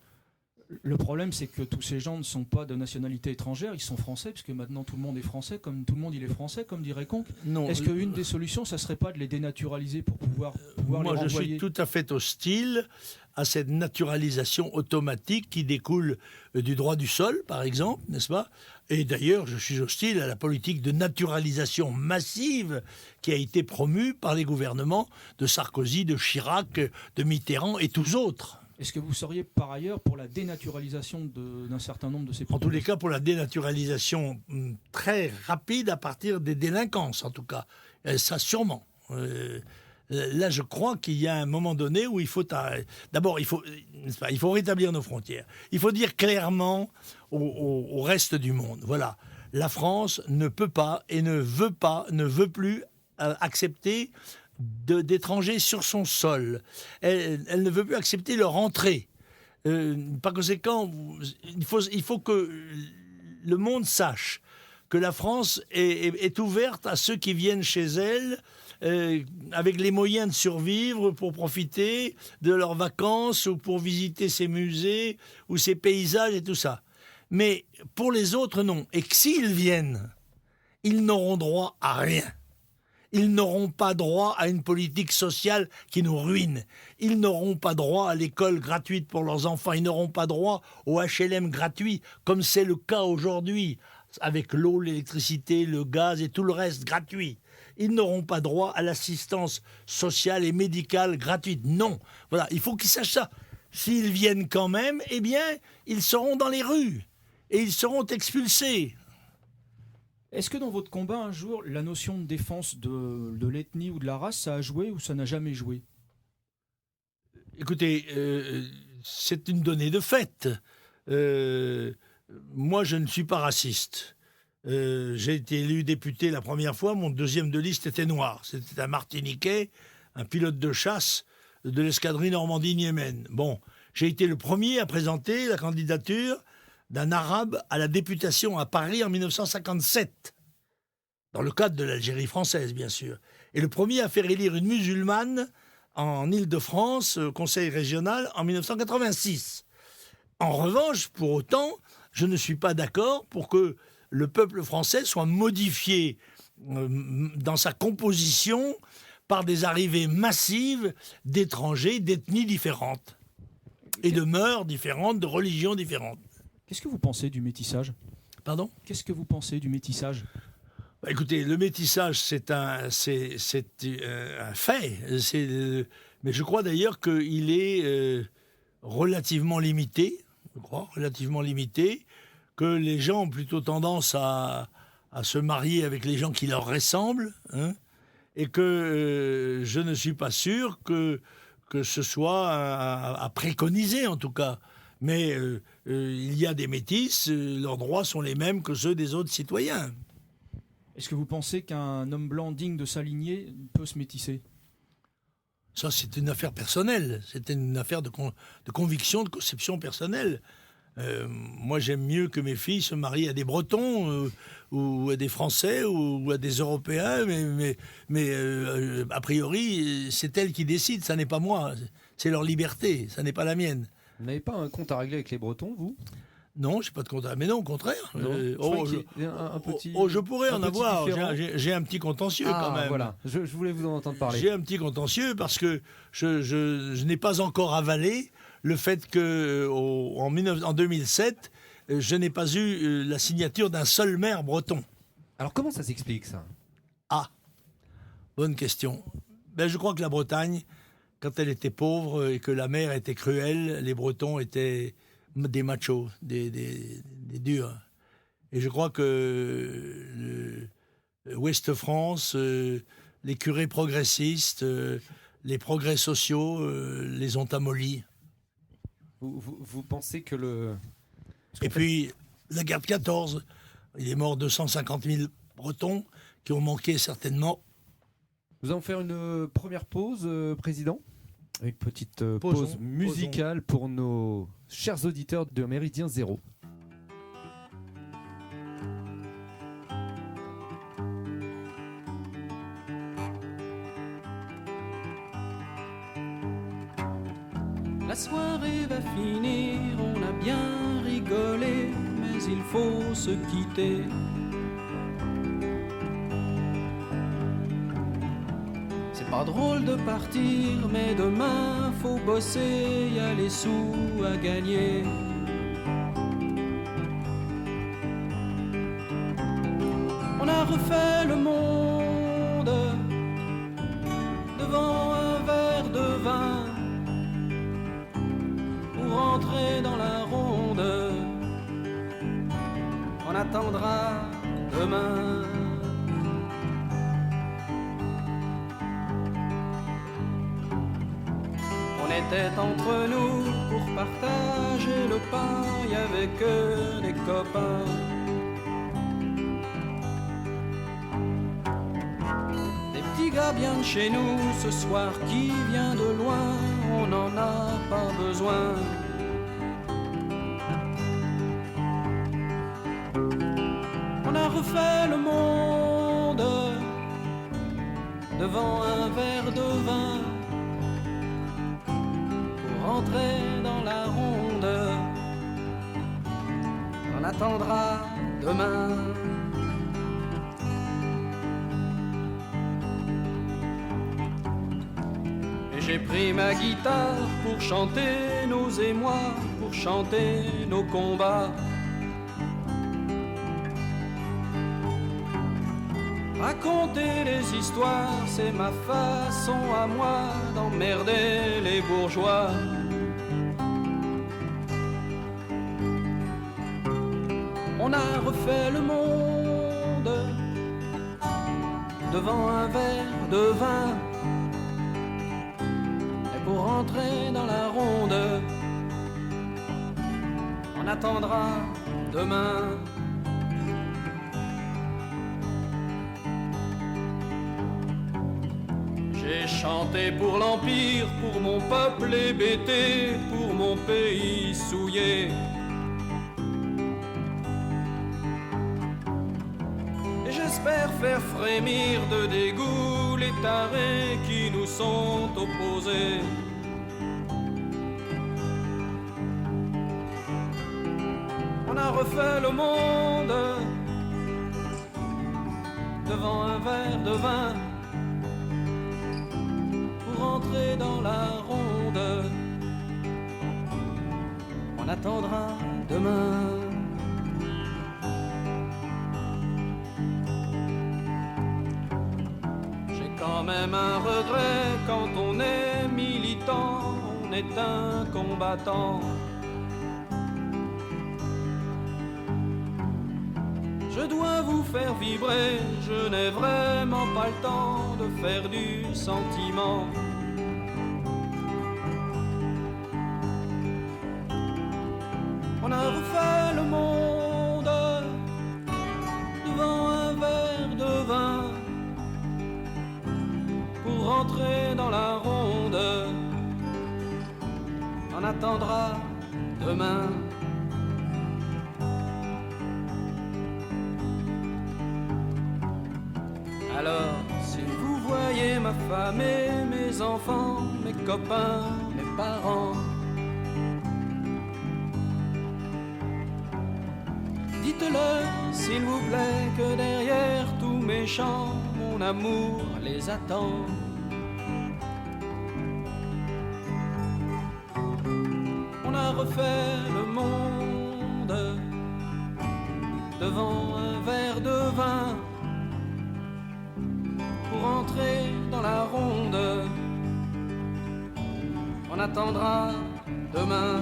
D: Le problème, c'est que tous ces gens ne sont pas de nationalité étrangère, ils sont français, puisque maintenant tout le monde est français, comme tout le monde il est français, comme dirait Conque.
B: Non.
D: Est-ce qu'une des solutions, ça serait pas de les dénaturaliser pour pouvoir
B: Moi,
D: les renvoyer?
B: je suis tout à fait hostile à cette naturalisation automatique qui découle du droit du sol, par exemple, n'est-ce pas? Et d'ailleurs, je suis hostile à la politique de naturalisation massive qui a été promue par les gouvernements de Sarkozy, de Chirac, de Mitterrand et tous autres.
D: Est-ce que vous seriez par ailleurs pour la dénaturalisation d'un certain nombre de ces
B: En tous les cas, pour la dénaturalisation très rapide à partir des délinquances, en tout cas. Ça, sûrement. Là, je crois qu'il y a un moment donné où il faut... D'abord, il faut rétablir nos frontières. Il faut dire clairement au reste du monde, voilà, la France ne peut pas et ne veut plus accepter d'étrangers sur son sol. Elle ne veut plus accepter leur entrée. Par conséquent, il faut que le monde sache que la France est ouverte à ceux qui viennent chez elle avec les moyens de survivre pour profiter de leurs vacances ou pour visiter ses musées ou ses paysages et tout ça. Mais pour les autres, non. Et que s'ils viennent, ils n'auront droit à rien. Ils n'auront pas droit à une politique sociale qui nous ruine. Ils n'auront pas droit à l'école gratuite pour leurs enfants. Ils n'auront pas droit au HLM gratuit, comme c'est le cas aujourd'hui, avec l'eau, l'électricité, le gaz et tout le reste gratuit. Ils n'auront pas droit à l'assistance sociale et médicale gratuite. Non. Voilà, il faut qu'ils sachent ça. S'ils viennent quand même, eh bien, ils seront dans les rues et ils seront expulsés.
D: Est-ce que dans votre combat, un jour, la notion de défense de l'ethnie ou de la race, ça a joué ou ça n'a jamais joué?
B: Écoutez, c'est une donnée de fait. Moi, je ne suis pas raciste. J'ai été élu député la première fois, mon deuxième de liste était noir. C'était un Martiniquais, un pilote de chasse de l'escadrille Normandie-Niémen. Bon, j'ai été le premier à présenter la candidature d'un arabe à la députation à Paris en 1957, dans le cadre de l'Algérie française, bien sûr. Et le premier à faire élire une musulmane en Île-de-France, au Conseil régional, en 1986. En revanche, pour autant, je ne suis pas d'accord pour que le peuple français soit modifié dans sa composition par des arrivées massives d'étrangers, d'ethnies différentes, et de mœurs différentes, de religions différentes.
D: Qu'est-ce que vous pensez du métissage?
B: Pardon?
D: Qu'est-ce que vous pensez du métissage?
B: Écoutez, le métissage, c'est un fait. Mais je crois d'ailleurs qu'il est relativement limité. Que les gens ont plutôt tendance à se marier avec les gens qui leur ressemblent, hein, et que je ne suis pas sûr que ce soit à préconiser, en tout cas. Mais il y a des métis, leurs droits sont les mêmes que ceux des autres citoyens.
D: Est-ce que vous pensez qu'un homme blanc digne de s'aligner peut se métisser?
B: Ça, c'est une affaire personnelle. C'est une affaire de conviction, de conception personnelle. Moi, j'aime mieux que mes filles se marient à des Bretons ou à des Français ou à des Européens, mais a priori, c'est elles qui décident, ça n'est pas moi. C'est leur liberté, ça n'est pas la mienne.
A: Vous n'avez pas un compte à régler avec les Bretons, vous?
B: Non, je n'ai pas de compte. Mais non, au contraire.
A: Je
B: pourrais en avoir. J'ai un petit contentieux quand même.
A: Voilà, je voulais vous en entendre parler.
B: J'ai un petit contentieux parce que je n'ai pas encore avalé le fait qu'en 2007, je n'ai pas eu la signature d'un seul maire breton.
A: Alors comment ça s'explique, ça?
B: Ah, bonne question. Je crois que la Bretagne, quand elle était pauvre et que la mer était cruelle, les Bretons étaient des machos, des durs. Et je crois que Ouest-France, les curés progressistes, les progrès sociaux les ont amollis.
A: Vous pensez que
B: Et puis, la guerre de 14, Il est mort 250 000 Bretons qui ont manqué certainement.
A: Nous allons faire une première pause, Président. Une petite pause musicale pour nos chers auditeurs de Méridien Zéro.
E: La soirée va finir, on a bien rigolé, mais il faut se quitter. C'est pas drôle de partir, mais demain faut bosser, y a les sous à gagner. On a refait le monde devant un verre de vin. Rentrer dans la ronde, on attendra demain. On était entre nous pour partager le pain, il y avait que des copains. Des petits gars bien de chez nous, ce soir qui vient de loin, on n'en a pas besoin. On a refait le monde devant un verre de vin pour rentrer dans la ronde. On attendra demain. Et j'ai pris ma guitare pour chanter nos émois, pour chanter nos combats. Raconter les histoires, c'est ma façon à moi d'emmerder les bourgeois. On a refait le monde devant un verre de vin. Et pour rentrer dans la ronde, on attendra demain. J'ai chanté pour l'Empire, pour mon peuple hébété, pour mon pays souillé. Et j'espère faire frémir de dégoût les tarés qui nous sont opposés. On a refait le monde devant un verre de vin. Rentrer dans la ronde, on attendra demain. J'ai quand même un regret, quand on est militant, on est un combattant. Je dois vous faire vibrer, je n'ai vraiment pas le temps de faire du sentiment. On a refait le monde devant un verre de vin pour rentrer dans la ronde. On attendra demain. Alors, si vous voyez ma femme et mes enfants, mes copains, mes parents, dites-leur, s'il vous plaît, que derrière tous mes chants, mon amour les attend. On a refait le monde devant un verre de vin pour entrer dans la ronde. On attendra demain.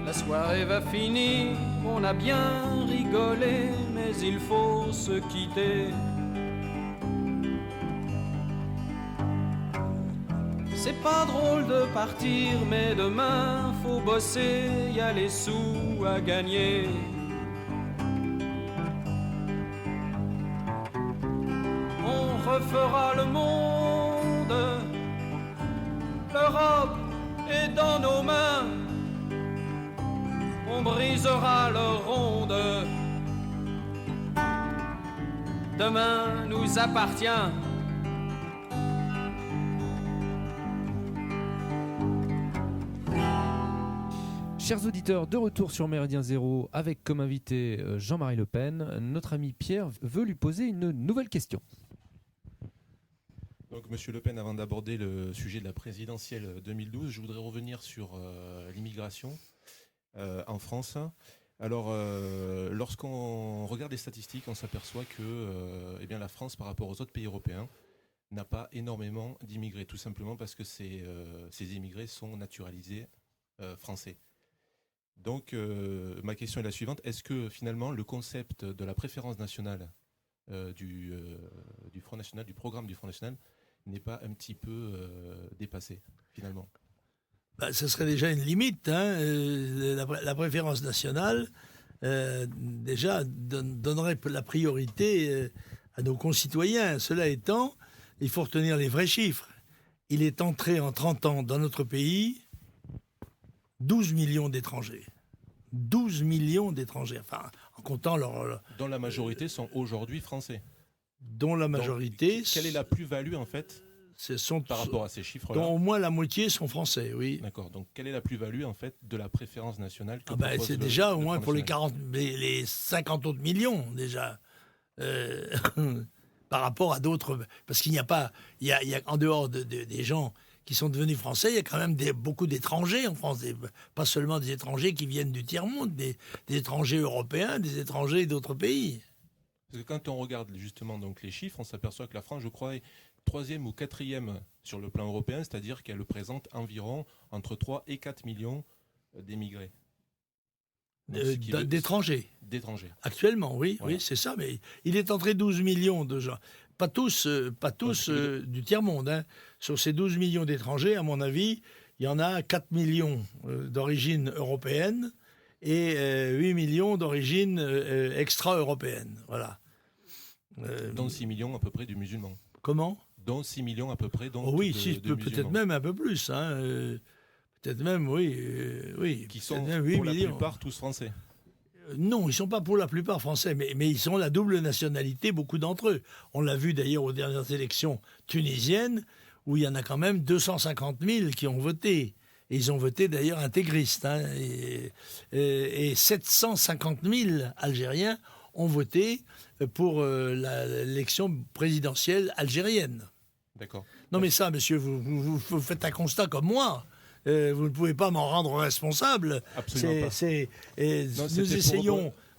E: La soirée va finir, on a bien rigolé, mais il faut se quitter. C'est pas drôle de partir, mais demain faut bosser, y a les sous à gagner. On refera le monde, l'Europe est dans nos mains, on brisera leur ronde. Demain nous appartient.
A: Chers auditeurs, de retour sur Méridien Zéro avec comme invité Jean-Marie Le Pen. Notre ami Pierre veut lui poser une nouvelle question.
C: Donc, Monsieur Le Pen, avant d'aborder le sujet de la présidentielle 2012, je voudrais revenir sur l'immigration en France. Alors, lorsqu'on regarde les statistiques, on s'aperçoit que eh bien, la France, par rapport aux autres pays européens, n'a pas énormément d'immigrés, tout simplement parce que ces immigrés sont naturalisés français. Donc, ma question est la suivante. Est-ce que, finalement, le concept de la préférence nationale du Front National, du programme du Front National, n'est pas un petit peu dépassé, finalement?
B: Ce serait déjà une limite. La préférence nationale, déjà, donnerait la priorité à nos concitoyens. Cela étant, il faut retenir les vrais chiffres. Il est entré en 30 ans dans notre pays 12 millions d'étrangers. 12 millions d'étrangers, enfin, en comptant leur...
C: dont la majorité sont aujourd'hui français.
B: Dont la majorité...
C: Donc, quelle est la plus-value, en fait, par rapport à ces chiffres-là?
B: Dont au moins la moitié sont français, oui.
C: D'accord. Donc, quelle est la plus-value, en fait, de la préférence nationale que
B: c'est déjà au moins pour les 50 autres millions, déjà. Par rapport à d'autres... Parce qu'il n'y a pas... Il y a en dehors des gens qui sont devenus français, il y a quand même beaucoup d'étrangers en France. Pas seulement des étrangers qui viennent du tiers-monde, des étrangers européens, des étrangers d'autres pays.
C: Parce que quand on regarde justement donc les chiffres, on s'aperçoit que la France, je crois, est 3e ou 4e sur le plan européen, c'est-à-dire qu'elle représente environ entre 3 et 4 millions d'émigrés.
B: D'étrangers.
C: D'étrangers.
B: Actuellement, oui,
C: Voilà.
B: Oui, c'est ça. Mais il est entré 12 millions de gens. Pas tous du tiers-monde. Hein. Sur ces 12 millions d'étrangers, à mon avis, il y en a 4 millions d'origine européenne et 8 millions d'origine extra-européenne. Voilà.
C: Dont 6 millions à peu près de musulmans.
B: Comment ?
C: Dont 6 millions à peu près de
B: peut-être même un peu plus. Hein. Peut-être même, oui.
C: Qui sont
B: même 8
C: pour la
B: millions.
C: plupart tous français.
B: Non, ils ne sont pas pour la plupart français, mais ils ont la double nationalité, beaucoup d'entre eux. On l'a vu d'ailleurs aux dernières élections tunisiennes, où il y en a quand même 250 000 qui ont voté. Et ils ont voté d'ailleurs intégristes. Hein, et 750 000 Algériens ont voté pour l'élection présidentielle algérienne.
C: D'accord.
B: Non mais ça, monsieur, vous faites un constat comme moi. Vous ne pouvez pas m'en rendre responsable.
C: Absolument pas.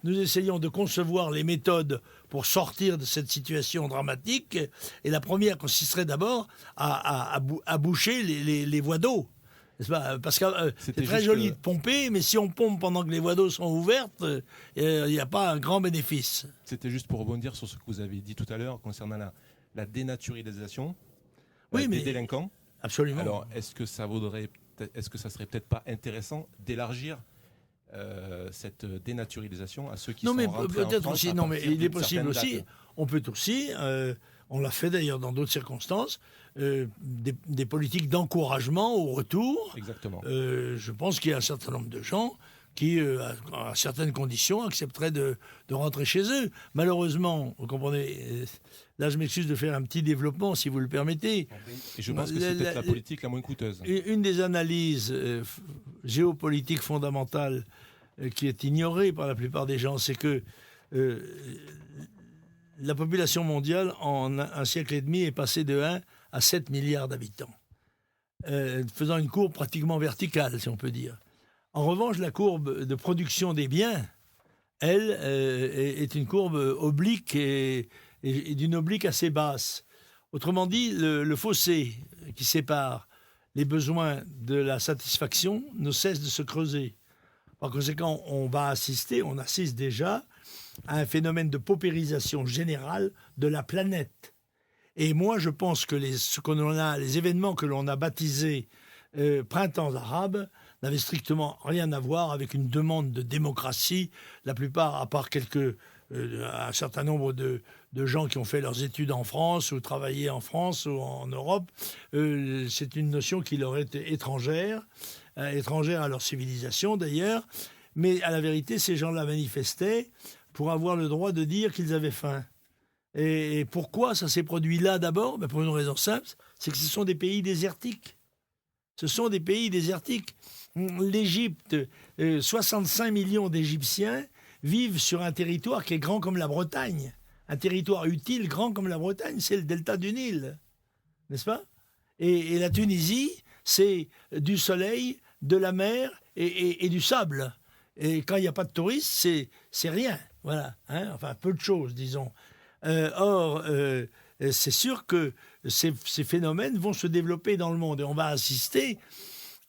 B: Nous essayons de concevoir les méthodes pour sortir de cette situation dramatique. Et la première consisterait d'abord à boucher les voies d'eau. Parce que c'est très joli de pomper, mais si on pompe pendant que les voies d'eau sont ouvertes, il n'y a pas un grand bénéfice.
C: C'était juste pour rebondir sur ce que vous avez dit tout à l'heure concernant la dénaturalisation
B: des
C: délinquants.
B: Absolument.
C: Alors, est-ce que ça serait peut-être pas intéressant d'élargir cette dénaturalisation à ceux qui sont rentrés en France?
B: Non, mais il est possible aussi. On peut aussi, on l'a fait d'ailleurs dans d'autres circonstances, des politiques d'encouragement au retour.
C: Exactement.
B: Je pense qu'il y a un certain nombre de gens qui, à certaines conditions, accepteraient de rentrer chez eux. Malheureusement, vous comprenez, là je m'excuse de faire un petit développement, si vous le permettez.
C: Et je pense que c'est peut-être la politique la moins coûteuse.
B: Une des analyses géopolitiques fondamentales qui est ignorée par la plupart des gens, c'est que la population mondiale, en un siècle et demi, est passée de 1 à 7 milliards d'habitants, faisant une courbe pratiquement verticale, si on peut dire. En revanche, la courbe de production des biens, elle, est une courbe oblique et d'une oblique assez basse. Autrement dit, le fossé qui sépare les besoins de la satisfaction ne cesse de se creuser. Par conséquent, on assiste déjà à un phénomène de paupérisation générale de la planète. Et moi, je pense que les événements que l'on a baptisés printemps arabe n'avaient strictement rien à voir avec une demande de démocratie. La plupart, à part un certain nombre de gens qui ont fait leurs études en France ou travaillé en France ou en Europe, c'est une notion qui leur est étrangère à leur civilisation d'ailleurs. Mais à la vérité, ces gens-là manifestaient pour avoir le droit de dire qu'ils avaient faim. Et pourquoi ça s'est produit là d'abord ? Pour une raison simple, c'est que ce sont des pays désertiques. Ce sont des pays désertiques. L'Égypte, 65 millions d'Égyptiens vivent sur un territoire qui est grand comme la Bretagne. Un territoire utile grand comme la Bretagne, c'est le delta du Nil. N'est-ce pas ? Et la Tunisie, c'est du soleil, de la mer et du sable. Et quand il n'y a pas de touristes, c'est rien. Voilà. Enfin, peu de choses, disons. Or, c'est sûr que ces phénomènes vont se développer dans le monde. Et on va assister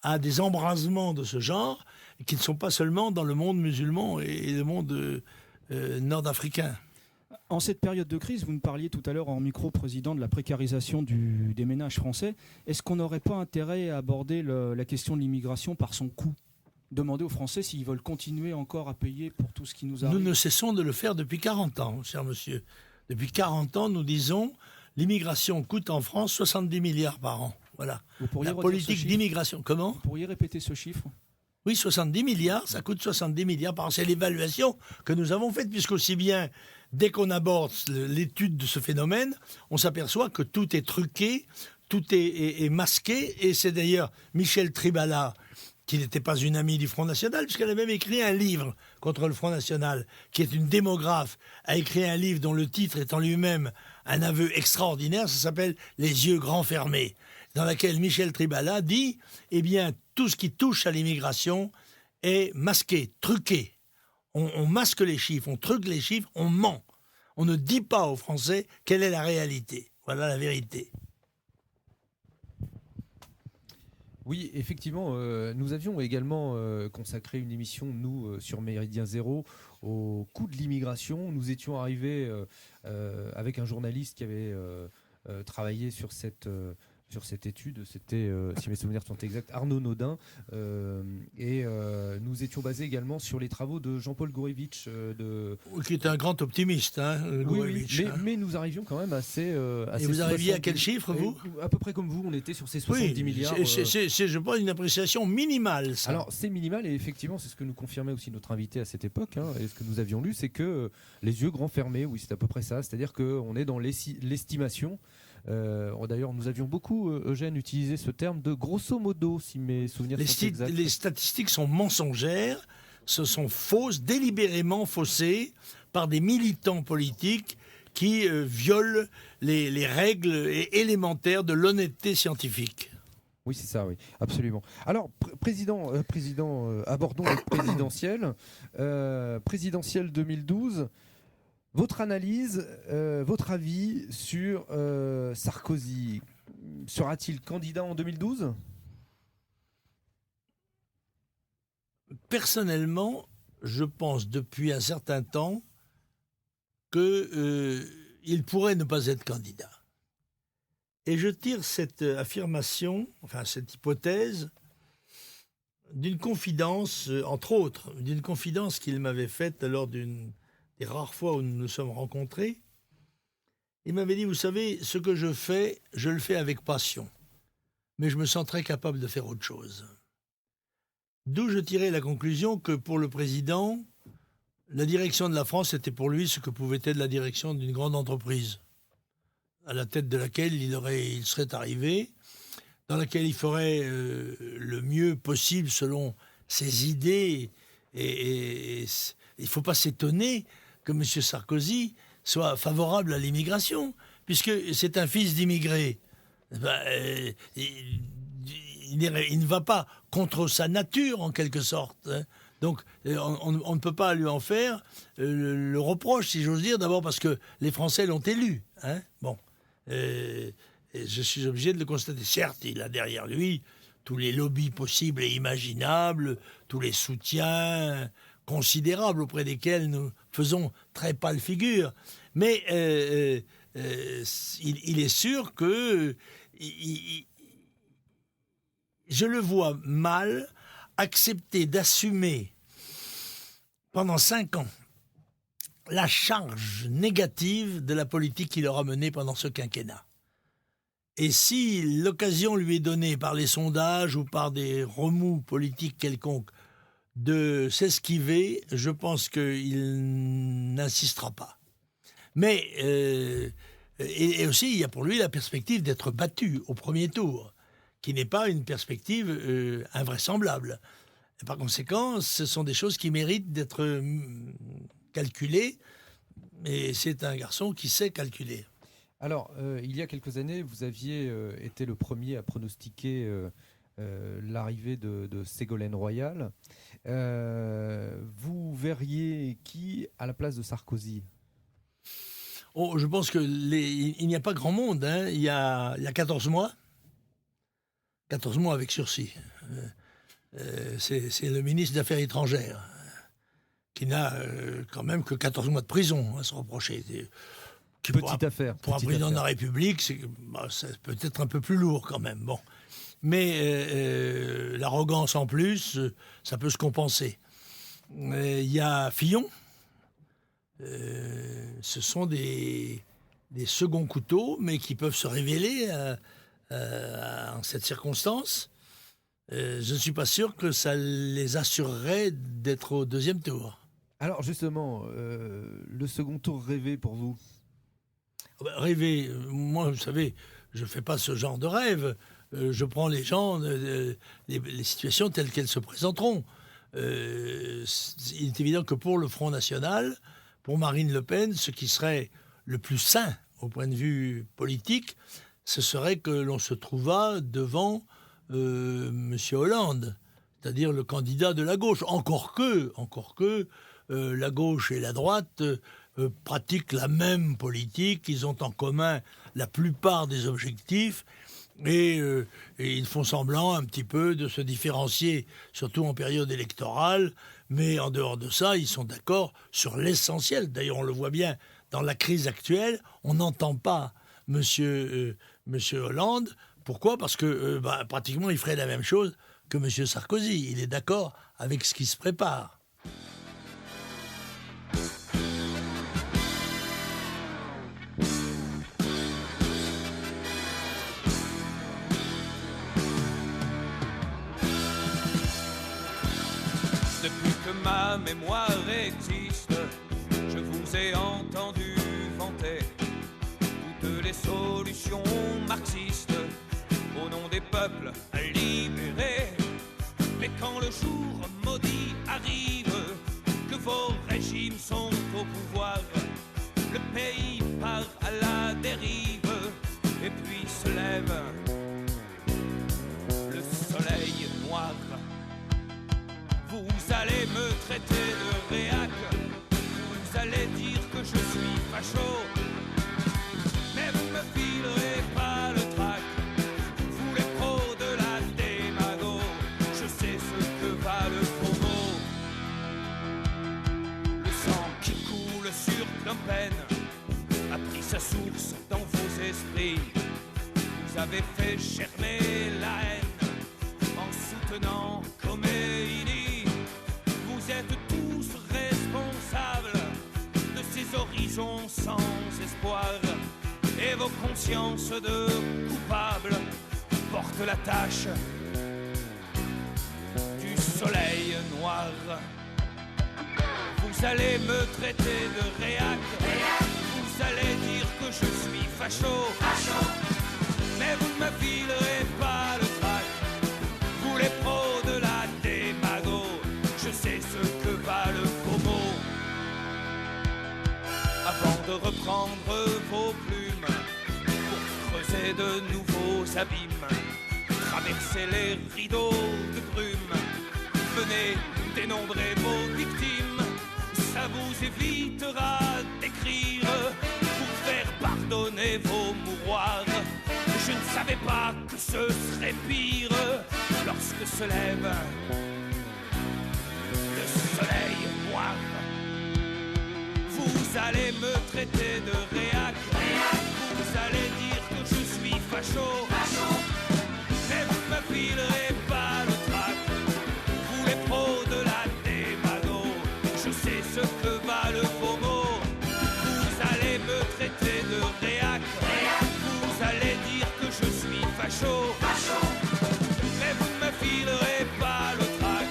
B: à des embrasements de ce genre qui ne sont pas seulement dans le monde musulman et le monde nord-africain.
D: En cette période de crise, vous nous parliez tout à l'heure en micro, Président, de la précarisation des ménages français. Est-ce qu'on n'aurait pas intérêt à aborder la question de l'immigration par son coût ? Demander aux Français s'ils veulent continuer encore à payer pour tout ce qui nous arrive.
B: Nous ne cessons de le faire depuis 40 ans, cher monsieur. Depuis 40 ans, nous disons l'immigration coûte en France 70 milliards par an. Voilà. La politique d'immigration. Comment ?
D: Vous pourriez répéter ce chiffre ?
B: Oui, 70 milliards, ça coûte 70 milliards par an. C'est l'évaluation que nous avons faite, puisqu'aussi bien, dès qu'on aborde l'étude de ce phénomène, on s'aperçoit que tout est truqué, tout est masqué. Et c'est d'ailleurs Michel Tribala, qui n'était pas une amie du Front National, puisqu'elle a même écrit un livre contre le Front National, qui est une démographe, a écrit un livre dont le titre est en lui-même un aveu extraordinaire, ça s'appelle « Les yeux grands fermés », dans laquelle Michel Tribala dit « Eh bien, tout ce qui touche à l'immigration est masqué, truqué. On masque les chiffres, on truque les chiffres, on ment. On ne dit pas aux Français quelle est la réalité. Voilà la vérité. »
A: Oui, effectivement, nous avions également consacré une émission, nous, sur Méridien Zéro, au coût de l'immigration. Nous étions arrivés avec un journaliste qui avait travaillé sur cette étude. C'était, si mes souvenirs sont exacts, Arnaud Naudin. Et nous étions basés également sur les travaux de Jean-Paul Gourevitch.
B: Qui est un grand optimiste, Gourevitch.
A: Mais nous arrivions quand même assez
B: et vous arriviez à quel chiffre, vous ?
A: À peu près comme vous, on était sur ces 70 milliards.
B: C'est, je pense, une appréciation minimale, ça.
A: Alors, c'est minimal, et effectivement, c'est ce que nous confirmait aussi notre invité à cette époque, et ce que nous avions lu, c'est que les yeux grands fermés, oui, c'est à peu près ça. C'est-à-dire qu'on est dans l'estimation. D'ailleurs, nous avions beaucoup, Eugène, utilisé ce terme de grosso modo, si mes souvenirs sont exacts.
B: Les statistiques sont mensongères, ce sont fausses, délibérément faussées par des militants politiques qui violent les règles élémentaires de l'honnêteté scientifique.
A: Oui, c'est ça, oui, absolument. Alors, président, abordons le présidentiel. Présidentiel 2012. Votre analyse, votre avis sur Sarkozy, sera-t-il candidat en 2012 ?
B: Personnellement, je pense depuis un certain temps qu'il pourrait ne pas être candidat. Et je tire cette affirmation, enfin cette hypothèse, d'une confidence, entre autres, d'une confidence qu'il m'avait faite lors des rares fois où nous nous sommes rencontrés. Il m'avait dit, vous savez, ce que je fais, je le fais avec passion. Mais je me sens très capable de faire autre chose. D'où je tirais la conclusion que pour le président, la direction de la France était pour lui ce que pouvait être la direction d'une grande entreprise, à la tête de laquelle il serait arrivé, dans laquelle il ferait le mieux possible selon ses idées. Et il ne faut pas s'étonner que M. Sarkozy soit favorable à l'immigration, puisque c'est un fils d'immigrés. Il ne va pas contre sa nature, en quelque sorte. Donc, on ne peut pas lui en faire le reproche, si j'ose dire, d'abord parce que les Français l'ont élu. Bon. Et je suis obligé de le constater. Certes, il a derrière lui tous les lobbies possibles et imaginables, tous les soutiens considérables auprès desquels nous faisons très pâle figure. Mais il est sûr que je le vois mal accepter d'assumer pendant 5 ans la charge négative de la politique qu'il aura menée pendant ce quinquennat. Et si l'occasion lui est donnée par les sondages ou par des remous politiques quelconques de s'esquiver, je pense qu'il n'insistera pas. Mais, et aussi, il y a pour lui la perspective d'être battu au premier tour, qui n'est pas une perspective invraisemblable. Et par conséquent, ce sont des choses qui méritent d'être calculées, et c'est un garçon qui sait calculer.
A: Alors, il y a quelques années, vous aviez été le premier à pronostiquer l'arrivée de Ségolène Royal. Vous verriez qui à la place de Sarkozy ?
B: Oh, je pense qu'il n'y a pas grand monde. Hein. Il y a 14 mois. 14 mois avec sursis. C'est le ministre des Affaires étrangères qui n'a quand même que 14 mois de prison à se reprocher.
A: Petite affaire.
B: Pour un président de la République, c'est peut-être un peu plus lourd quand même. Bon. Mais l'arrogance en plus, ça peut se compenser. Il y a Fillon. Ce sont des seconds couteaux, mais qui peuvent se révéler en cette circonstance. Je ne suis pas sûr que ça les assurerait d'être au deuxième tour.
A: Alors justement, le second tour rêvé pour vous ?
B: Rêver, moi, vous savez, je ne fais pas ce genre de rêve. Je prends les gens, les situations telles qu'elles se présenteront. Il est évident que pour le Front National, pour Marine Le Pen, ce qui serait le plus sain au point de vue politique, ce serait que l'on se trouvât devant M. Hollande, c'est-à-dire le candidat de la gauche. Encore que la gauche et la droite pratiquent la même politique, ils ont en commun la plupart des objectifs, et ils font semblant un petit peu de se différencier, surtout en période électorale, mais en dehors de ça, ils sont d'accord sur l'essentiel. D'ailleurs, on le voit bien, dans la crise actuelle, on n'entend pas Monsieur Hollande. Pourquoi ? Parce que pratiquement, il ferait la même chose que Monsieur Sarkozy. Il est d'accord avec ce qui se prépare.
F: Depuis que ma mémoire existe, je vous ai entendu vanter toutes les solutions marxistes au nom des peuples à libérer. Mais quand le jour maudit arrive, que vos régimes sont au pouvoir, le pays part à la dérive, et puis se lève le soleil noir. Vous allez me traiter de réac, vous allez dire que je suis facho, mais vous me filerez pas le trac. Vous les pros de la démago, je sais ce que va le faux mot. Le sang qui coule sur Phnom Penh a pris sa source dans vos esprits. Vous avez fait germer la haine en soutenant Khomeini. Vous êtes tous responsables de ces horizons sans espoir, et vos consciences de coupables portent la tache du soleil noir. Vous allez me traiter de réac, vous allez dire que je suis facho, mais vous ne me filerez pas le trac. Vous les pros de la démago, je sais ce que va le faux mot. Avant de reprendre vos plumes pour creuser de nouveaux abîmes, traverser les rideaux de brume, venez dénombrer vos victimes. Ça vous évitera d'écrire pour faire pardonner vos mouroirs. Je ne savais pas que ce serait pire lorsque se lève le soleil noir. Vous Vous allez me traiter de réac. Vous allez dire que je suis facho. Mais vous ne me filerez pas le trac. Vous les pros de la démago, je sais ce que valent vos mots. Vous allez me traiter de réac. Vous allez dire que je suis facho. Mais vous ne me filerez pas le trac.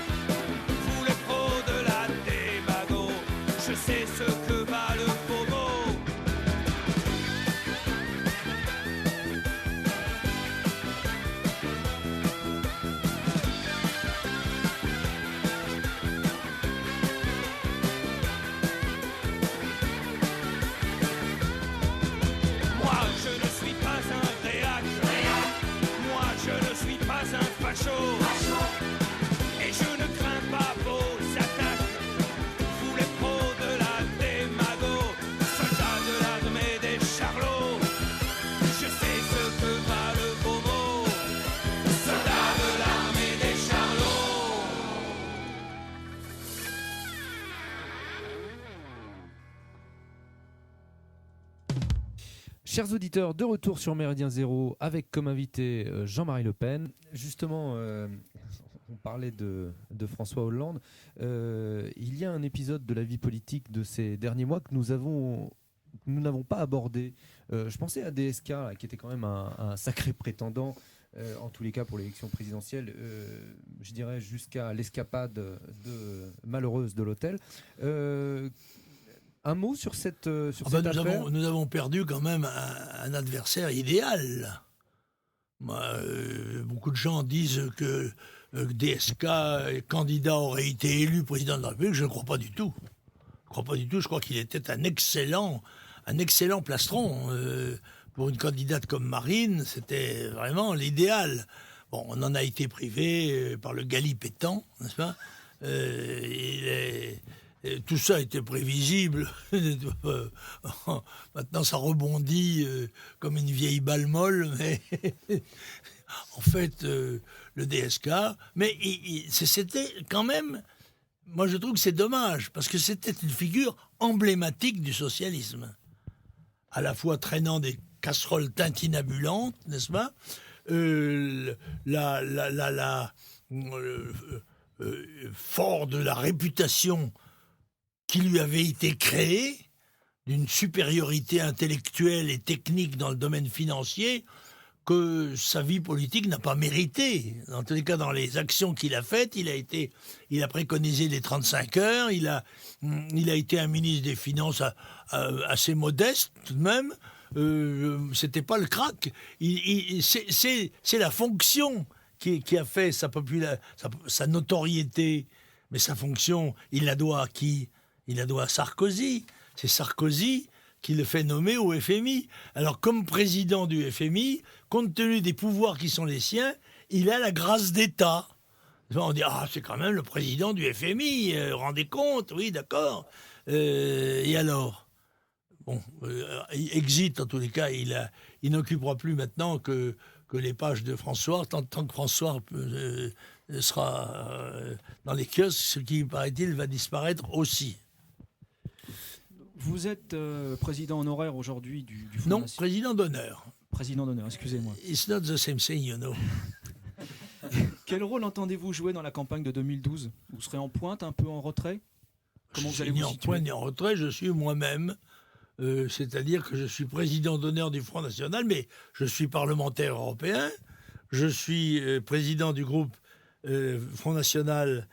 F: Vous les pros de la démago, je sais ce que valent vos mots. Moi je ne suis pas un réac. Moi je ne suis pas un facho. Et je ne crains pas vos attaques. Vous les pros de la démago, soldats de l'armée des charlots, je sais ce que valent vos mots. Soldats de l'armée des charlots.
A: Chers auditeurs, de retour sur Méridien Zéro avec comme invité Jean-Marie Le Pen. Justement, on parlait de François Hollande. Il y a un épisode de la vie politique de ces derniers mois que nous n'avons pas abordé. Je pensais à DSK, là, qui était quand même un sacré prétendant, en tous les cas pour l'élection présidentielle, je dirais jusqu'à l'escapade malheureuse de l'hôtel. Un mot sur cette affaire.
B: Nous avons perdu quand même un adversaire idéal. Moi, beaucoup de gens disent que DSK, candidat, aurait été élu président de la République. Je ne crois pas du tout. Je crois qu'il était un excellent plastron. Pour une candidate comme Marine, c'était vraiment l'idéal. Bon, on en a été privé par le galipétant, n'est-ce pas ? Tout ça était prévisible. Maintenant, ça rebondit comme une vieille balle molle. Mais en fait, le DSK... Mais c'était quand même... Moi, je trouve que c'est dommage, parce que c'était une figure emblématique du socialisme. À la fois traînant des casseroles tintinabulantes, n'est-ce pas ? Fort de la réputation qui lui avait été créée, d'une supériorité intellectuelle et technique dans le domaine financier, que sa vie politique n'a pas mérité. En tous les cas, dans les actions qu'il a faites, il a préconisé les 35 heures, il a été un ministre des Finances assez modeste, tout de même. C'était pas le crack. C'est la fonction qui a fait sa notoriété. Mais sa fonction, il la doit à qui ? Il la doit à Sarkozy. C'est Sarkozy qui le fait nommer au FMI. Alors, comme président du FMI, compte tenu des pouvoirs qui sont les siens, il a la grâce d'État. On dit, c'est quand même le président du FMI, rendez compte, oui, d'accord. Et alors ? Bon, exit, en tous les cas, il n'occupera plus maintenant que les pages de François, tant que François sera dans les kiosques, ce qui, paraît-il, va disparaître aussi.
D: Vous êtes président honoraire aujourd'hui du Fonds
B: Non,
D: National.
B: président d'honneur.
D: Président d'honneur, excusez-moi.
B: It's not the same thing, you know.
D: Quel rôle entendez-vous jouer dans la campagne de 2012 ? Vous serez en pointe, un peu en retrait ? Comment vous allez
B: Ni
D: vous
B: en
D: situer ?
B: pointe ni en retrait, je suis moi-même. C'est-à-dire que je suis président d'honneur du Front National, mais je suis parlementaire européen. Je suis président du groupe Front National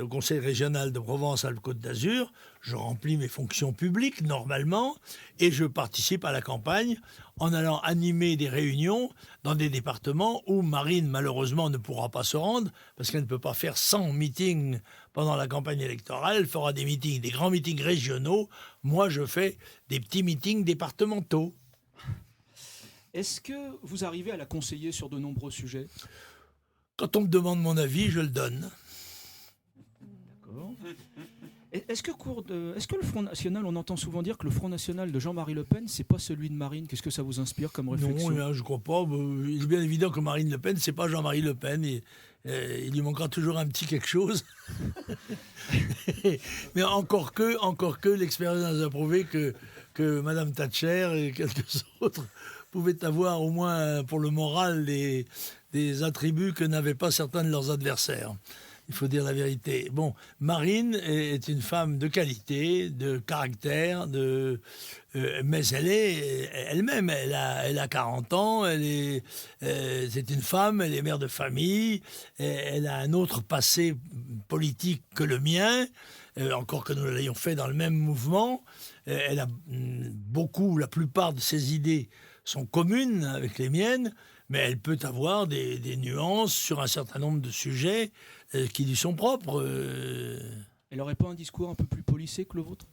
B: au Conseil régional de Provence-Alpes-Côte d'Azur. Je remplis mes fonctions publiques normalement et je participe à la campagne en allant animer des réunions dans des départements où Marine malheureusement ne pourra pas se rendre parce qu'elle ne peut pas faire 100 meetings pendant la campagne électorale. Elle fera des meetings, des grands meetings régionaux. Moi, je fais des petits meetings départementaux.
D: Est-ce que vous arrivez à la conseiller sur de nombreux sujets ?
B: Quand on me demande mon avis, je le donne.
D: D'accord. Est-ce que le Front National, on entend souvent dire que le Front National de Jean-Marie Le Pen, c'est pas celui de Marine ? Qu'est-ce que ça vous inspire comme réflexion ?
B: Non, je ne crois pas. Il est bien évident que Marine Le Pen, c'est pas Jean-Marie Le Pen. il lui manquera toujours un petit quelque chose. Mais encore que l'expérience a prouvé que Madame Thatcher et quelques autres pouvaient avoir au moins pour le moral des attributs que n'avaient pas certains de leurs adversaires. Il faut dire la vérité. Bon, Marine est une femme de qualité, de caractère, mais elle est elle-même. Elle a 40 ans. C'est une femme. Elle est mère de famille. Elle a un autre passé politique que le mien, encore que nous l'ayons fait dans le même mouvement. Elle a la plupart de ses idées sont communes avec les miennes, mais elle peut avoir des nuances sur un certain nombre de sujets qui lui sont propres.
D: Elle n'aurait pas un discours un peu plus policé que le vôtre ?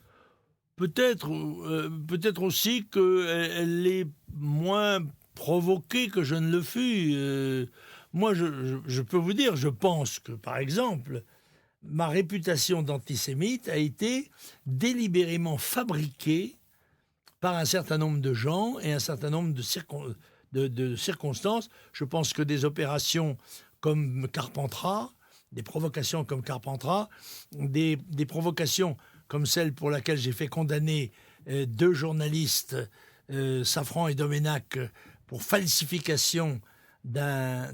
B: Peut-être aussi qu'elle est moins provoquée que je ne le fus. Moi, je peux vous dire, je pense que, par exemple, ma réputation d'antisémite a été délibérément fabriquée par un certain nombre de gens et un certain nombre de circonstances. Je pense que des opérations comme Carpentras, des provocations comme Carpentras, des provocations comme celle pour laquelle j'ai fait condamner 2 journalistes, Safran et Doménac, pour falsification d'un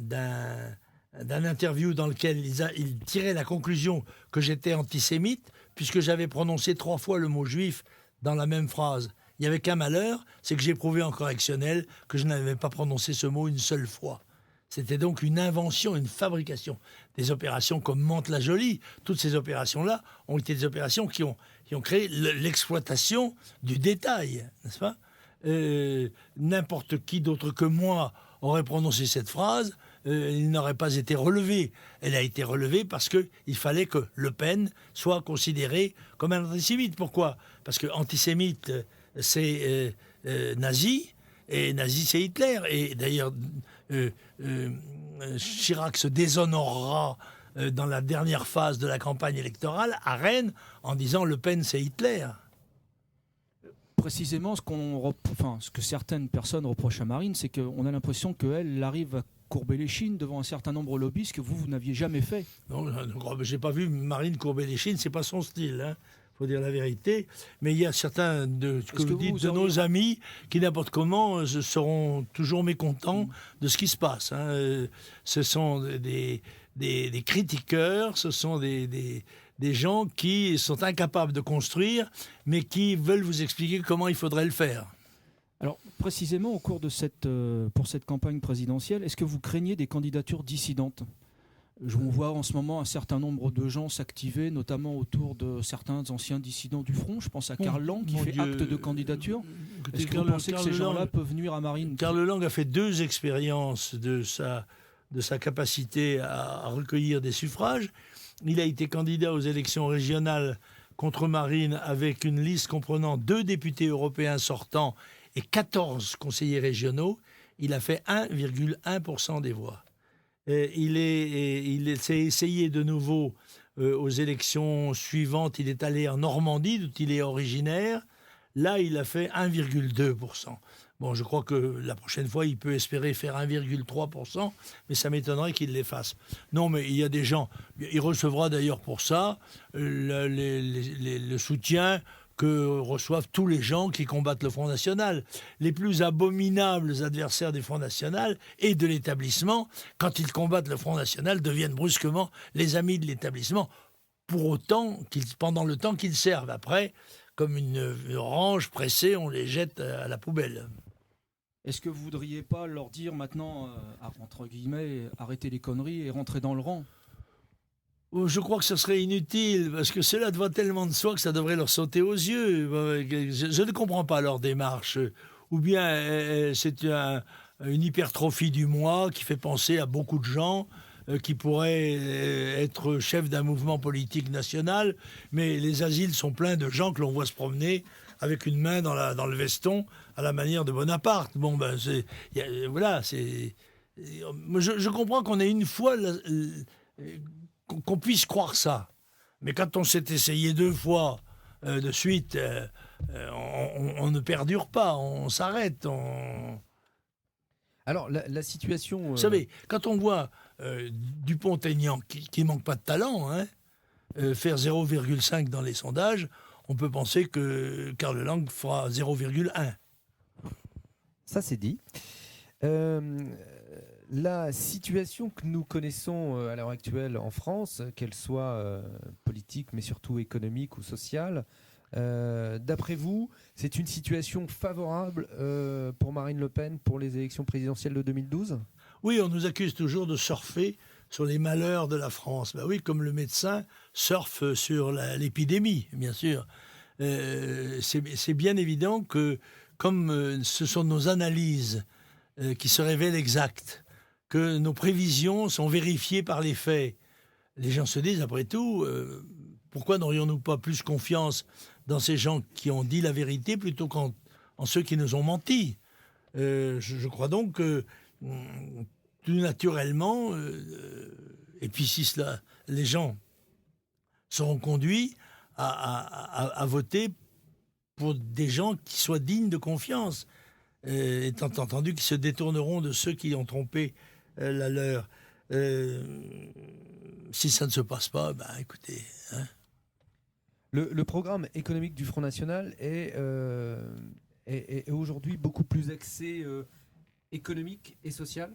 B: interview dans lequel ils tiraient la conclusion que j'étais antisémite, puisque j'avais prononcé 3 fois le mot juif dans la même phrase. Il n'y avait qu'un malheur, c'est que j'ai prouvé en correctionnel que je n'avais pas prononcé ce mot une seule fois. C'était donc une invention, une fabrication. Des opérations comme Mantes-la-Jolie, toutes ces opérations-là ont été des opérations qui ont créé l'exploitation du détail, n'est-ce pas ? N'importe qui d'autre que moi aurait prononcé cette phrase, il n'aurait pas été relevé. Elle a été relevée parce qu'il fallait que Le Pen soit considéré comme un antisémite. Pourquoi ? Parce que antisémite, c'est nazi, et nazi, c'est Hitler. Et d'ailleurs, Chirac se déshonorera dans la dernière phase de la campagne électorale à Rennes en disant Le Pen, c'est Hitler.
D: Précisément, ce que certaines personnes reprochent à Marine, c'est qu'on a l'impression qu'elle arrive à courber les chines devant un certain nombre de lobbies, ce que vous n'aviez jamais fait.
B: Non, je n'ai pas vu Marine courber les chines, c'est pas son style, hein. Faut dire la vérité. Mais il y a certains de nos amis qui, n'importe comment, seront toujours mécontents de ce qui se passe. Hein. Ce sont des critiqueurs, ce sont des gens qui sont incapables de construire, mais qui veulent vous expliquer comment il faudrait le faire.
D: Alors, précisément, au cours de pour cette campagne présidentielle, est-ce que vous craignez des candidatures dissidentes ? On voit en ce moment un certain nombre de gens s'activer, notamment autour de certains anciens dissidents du Front. Je pense à Karl Lang qui fait acte de candidature. Est-ce que vous pensez que ces gens-là peuvent nuire à Marine ?
B: Karl Lang a fait 2 expériences de sa capacité à recueillir des suffrages. Il a été candidat aux élections régionales contre Marine avec une liste comprenant 2 députés européens sortants et 14 conseillers régionaux. Il a fait 1,1% des voix. Il s'est essayé de nouveau aux élections suivantes. Il est allé en Normandie, d'où il est originaire. Là, il a fait 1,2%. Bon, je crois que la prochaine fois, il peut espérer faire 1,3%, mais ça m'étonnerait qu'il les fasse. Non, mais il y a des gens... Il recevra d'ailleurs pour ça le soutien que reçoivent tous les gens qui combattent le Front National. Les plus abominables adversaires du Front National et de l'établissement, quand ils combattent le Front National, deviennent brusquement les amis de l'établissement, pendant le temps qu'ils servent. Après, comme une orange pressée, on les jette à la poubelle.
D: Est-ce que vous ne voudriez pas leur dire maintenant, entre guillemets, arrêtez les conneries et rentrez dans le rang ?
B: Je crois que ce serait inutile, parce que cela va tellement de soi que ça devrait leur sauter aux yeux. Je ne comprends pas leur démarche. Ou bien c'est une hypertrophie du moi qui fait penser à beaucoup de gens qui pourraient être chefs d'un mouvement politique national, mais les asiles sont pleins de gens que l'on voit se promener avec une main dans le veston à la manière de Bonaparte. Bon, je comprends qu'on ait une fois... qu'on puisse croire ça. Mais quand on s'est essayé 2 fois de suite, on ne perdure pas, on s'arrête.
A: Alors, la situation...
B: Vous savez, quand on voit Dupont-Aignan, qui manque pas de talent, hein, faire 0,5 dans les sondages, on peut penser que Karl Lang fera 0,1.
A: Ça, c'est dit. La situation que nous connaissons à l'heure actuelle en France, qu'elle soit politique, mais surtout économique ou sociale, d'après vous, c'est une situation favorable pour Marine Le Pen pour les élections présidentielles de 2012 ?
B: Oui, on nous accuse toujours de surfer sur les malheurs de la France. Ben oui, comme le médecin surfe sur l'épidémie, bien sûr. C'est bien évident que, comme ce sont nos analyses qui se révèlent exactes, que nos prévisions sont vérifiées par les faits, les gens se disent, après tout, pourquoi n'aurions-nous pas plus confiance dans ces gens qui ont dit la vérité plutôt qu'en ceux qui nous ont menti ? Je crois donc que tout naturellement, et puis si cela, les gens seront conduits à voter pour des gens qui soient dignes de confiance, étant entendu qu'ils se détourneront de ceux qui ont trompé la leur. Si ça ne se passe pas, ben écoutez... Hein.
A: Le programme économique du Front National est aujourd'hui beaucoup plus axé économique et social ?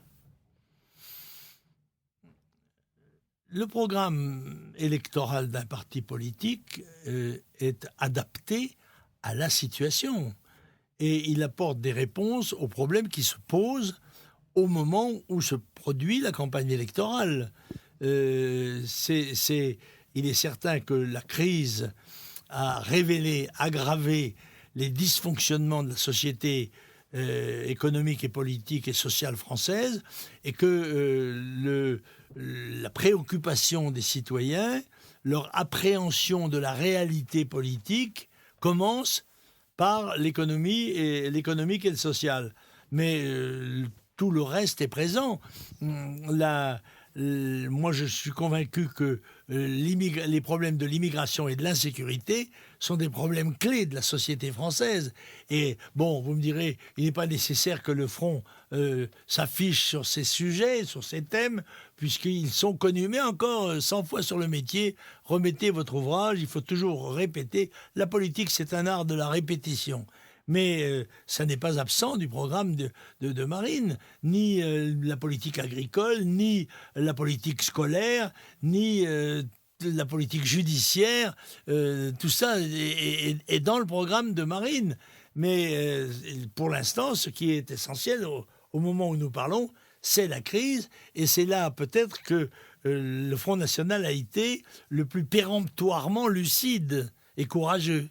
B: Le programme électoral d'un parti politique est adapté à la situation et il apporte des réponses aux problèmes qui se posent au moment où se produit la campagne électorale. Il est certain que la crise a révélé, aggravé les dysfonctionnements de la société économique et politique et sociale française, et que la préoccupation des citoyens, leur appréhension de la réalité politique commence par l'économique et le social. Mais tout le reste est présent. Moi, je suis convaincu que les problèmes de l'immigration et de l'insécurité sont des problèmes clés de la société française. Et bon, vous me direz, il n'est pas nécessaire que le Front s'affiche sur ces sujets, sur ces thèmes, puisqu'ils sont connus. Mais encore 100 fois sur le métier, remettez votre ouvrage, il faut toujours répéter. La politique, c'est un art de la répétition. Mais ça n'est pas absent du programme de Marine, ni la politique agricole, ni la politique scolaire, ni la politique judiciaire. Tout ça est dans le programme de Marine. Mais pour l'instant, ce qui est essentiel au moment où nous parlons, c'est la crise. Et c'est là peut-être que le Front National a été le plus péremptoirement lucide et courageux.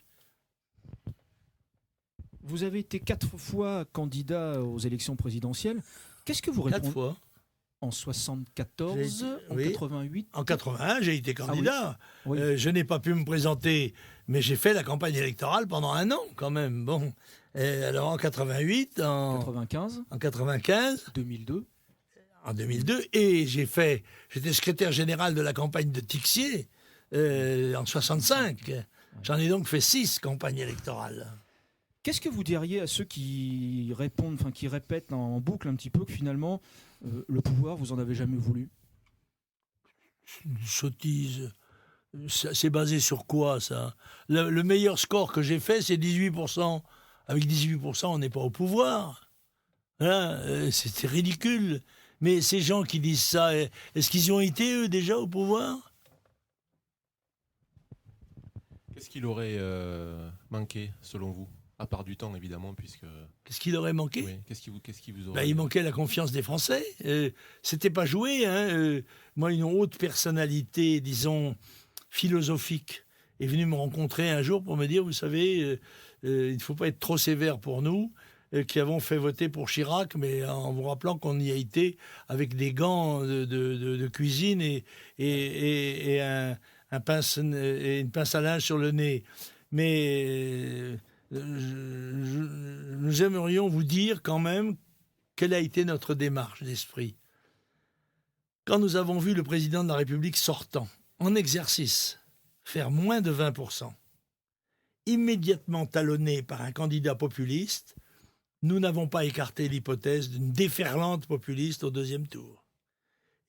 D: Vous avez été 4 fois candidat aux élections présidentielles. Qu'est-ce que vous répondez ?
B: 4 fois.
D: En 74, en 88.
B: En 81, j'ai été candidat.
D: Ah oui.
B: Je n'ai pas pu me présenter, mais j'ai fait la campagne électorale pendant 1 an, quand même. Bon. Alors en 88, en 95,
D: 2002.
B: En 2002, et j'étais secrétaire général de la campagne de Tixier en 65. J'en ai donc fait 6 campagnes électorales.
D: Qu'est-ce que vous diriez à ceux qui répètent en boucle un petit peu que finalement, le pouvoir, vous en avez jamais voulu ?
B: Une sottise. C'est basé sur quoi, ça ? Le meilleur score que j'ai fait, c'est 18%. Avec 18%, on n'est pas au pouvoir. Hein, c'était ridicule. Mais ces gens qui disent ça, est-ce qu'ils y ont été, eux, déjà au pouvoir ?
C: Qu'est-ce qu'il aurait manqué, selon vous ? À part du temps, évidemment, puisque...
B: Qu'est-ce qu'il aurait manqué ?
C: Oui. Qu'est-ce qui vous aurait...
B: Il manquait la confiance des Français. C'était pas joué. Hein. Moi, une haute personnalité, disons, philosophique, est venue me rencontrer un jour pour me dire, vous savez, il ne faut pas être trop sévère pour nous, qui avons fait voter pour Chirac, mais en vous rappelant qu'on y a été avec des gants de cuisine et une pince à linge sur le nez. Mais... nous aimerions vous dire quand même quelle a été notre démarche d'esprit. Quand nous avons vu le président de la République sortant, en exercice, faire moins de 20%, immédiatement talonné par un candidat populiste, nous n'avons pas écarté l'hypothèse d'une déferlante populiste au deuxième tour.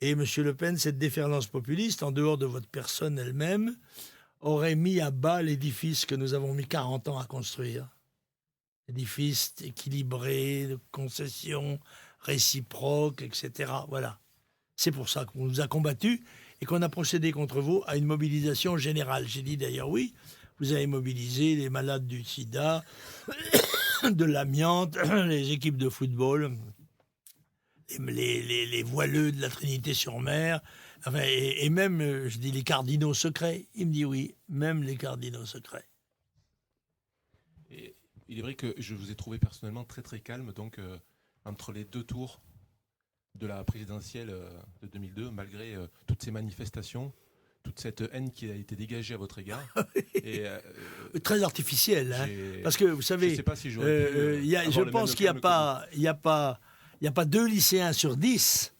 B: Et M. Le Pen, cette déferlance populiste, en dehors de votre personne elle-même, aurait mis à bas l'édifice que nous avons mis 40 ans à construire. Édifice équilibré, de concessions réciproques, etc. Voilà. C'est pour ça qu'on nous a combattus et qu'on a procédé contre vous à une mobilisation générale. J'ai dit d'ailleurs oui, vous avez mobilisé les malades du sida, de l'amiante, les équipes de football, les voileux de la Trinité-sur-Mer, enfin, et même, je dis, les cardinaux secrets. Il me dit oui, même les cardinaux secrets.
C: Et il est vrai que je vous ai trouvé personnellement très très calme, donc entre les deux tours de la présidentielle de 2002, malgré toutes ces manifestations, toute cette haine qui a été dégagée à votre égard. Et,
B: très artificielle, hein, parce que vous savez,
C: je sais pas si je
B: pense qu'il n'y a pas 2 lycéens sur 10,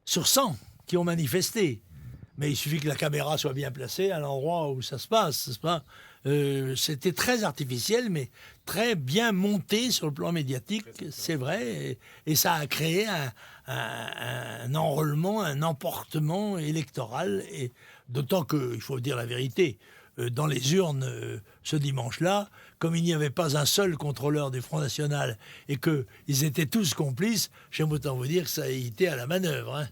B: sur 100 qui ont manifesté. Mais il suffit que la caméra soit bien placée à l'endroit où ça se passe, n'est-ce pas ? C'était très artificiel, mais très bien monté sur le plan médiatique, c'est vrai, et ça a créé un enrôlement, un emportement électoral, et d'autant qu'il faut dire la vérité, dans les urnes ce dimanche-là, comme il n'y avait pas un seul contrôleur du Front National et qu'ils étaient tous complices, j'aime autant vous dire que ça a été à la manœuvre. Hein.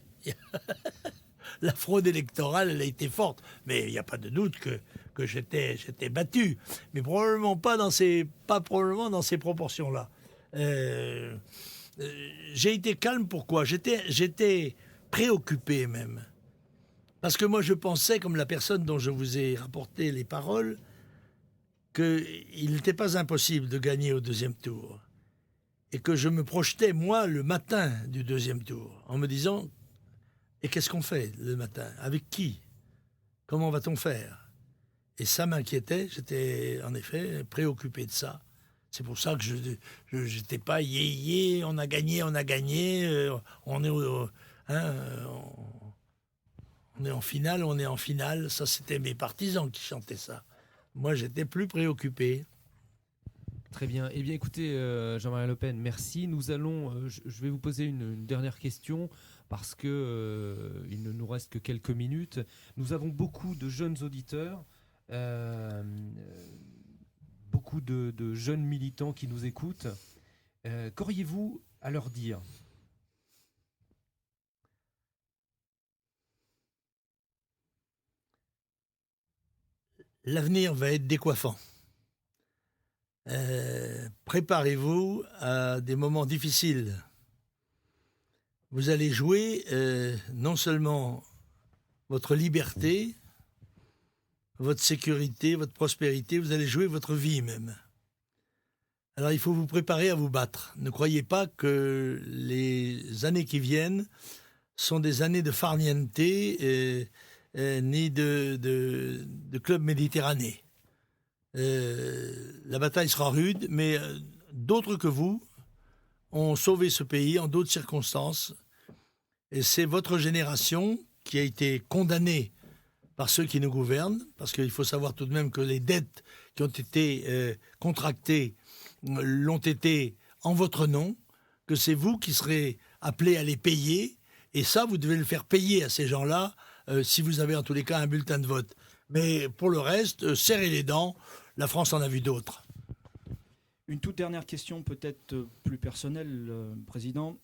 B: La fraude électorale, elle a été forte, mais il n'y a pas de doute que j'étais battu, mais probablement pas dans ces proportions-là. J'ai été calme, pourquoi ? J'étais préoccupé même. Parce que moi, je pensais, comme la personne dont je vous ai rapporté les paroles, qu'il n'était pas impossible de gagner au deuxième tour. Et que je me projetais, moi, le matin du deuxième tour, en me disant, et qu'est-ce qu'on fait le matin ? Avec qui ? Comment va-t-on faire ? Et ça m'inquiétait, j'étais en effet préoccupé de ça. C'est pour ça que je n'étais pas yé, on a gagné, on est on est en finale. Ça, c'était mes partisans qui chantaient ça. Moi, j'étais plus préoccupé.
A: Très bien. Eh bien, écoutez, Jean-Marie Le Pen, merci. Nous allons, je vais vous poser une dernière question parce que il ne nous reste que quelques minutes. Nous avons beaucoup de jeunes auditeurs, beaucoup de jeunes militants qui nous écoutent. Qu'auriez-vous à leur dire ?
B: L'avenir va être décoiffant. Préparez-vous à des moments difficiles. Vous allez jouer non seulement votre liberté, votre sécurité, votre prospérité, vous allez jouer votre vie même. Alors il faut vous préparer à vous battre. Ne croyez pas que les années qui viennent sont des années de farniente ni de club méditerranéen. La bataille sera rude, mais d'autres que vous ont sauvé ce pays en d'autres circonstances. Et c'est votre génération qui a été condamnée par ceux qui nous gouvernent, parce qu'il faut savoir tout de même que les dettes qui ont été contractées l'ont été en votre nom, que c'est vous qui serez appelés à les payer, et ça, vous devez le faire payer à ces gens-là, si vous avez en tous les cas un bulletin de vote. Mais pour le reste, serrez les dents, la France en a vu d'autres.
D: Une toute dernière question, peut-être plus personnelle, Président.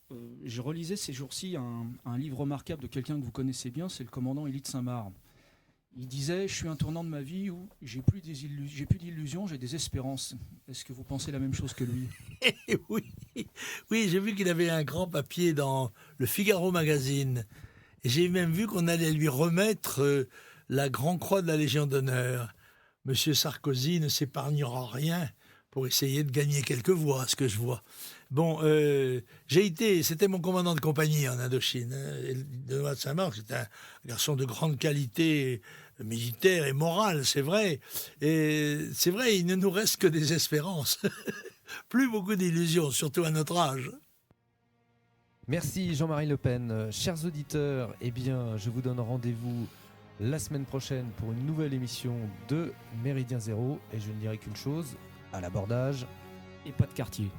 D: Je relisais ces jours-ci un livre remarquable de quelqu'un que vous connaissez bien, c'est le commandant Élie de Saint-Marc. Il disait « Je suis à un tournant de ma vie où j'ai plus d'illusions, j'ai des espérances ». Est-ce que vous pensez la même chose que lui ? Oui, j'ai vu qu'il avait un grand papier dans le Figaro Magazine. Et j'ai même vu qu'on allait lui remettre la Grande Croix de la Légion d'honneur. Monsieur Sarkozy ne s'épargnera rien pour essayer de gagner quelques voix, à ce que je vois. Bon, c'était mon commandant de compagnie en Indochine. Benoît de Saint-Marc, c'est un garçon de grande qualité militaire et morale, c'est vrai. Et c'est vrai, il ne nous reste que des espérances. Plus beaucoup d'illusions, surtout à notre âge.
A: Merci Jean-Marie Le Pen. Chers auditeurs, eh bien, je vous donne rendez-vous la semaine prochaine pour une nouvelle émission de Méridien Zéro. Et je ne dirai qu'une chose, à l'abordage.
D: Et pas de quartier.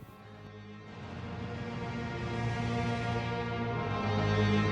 F: Thank you.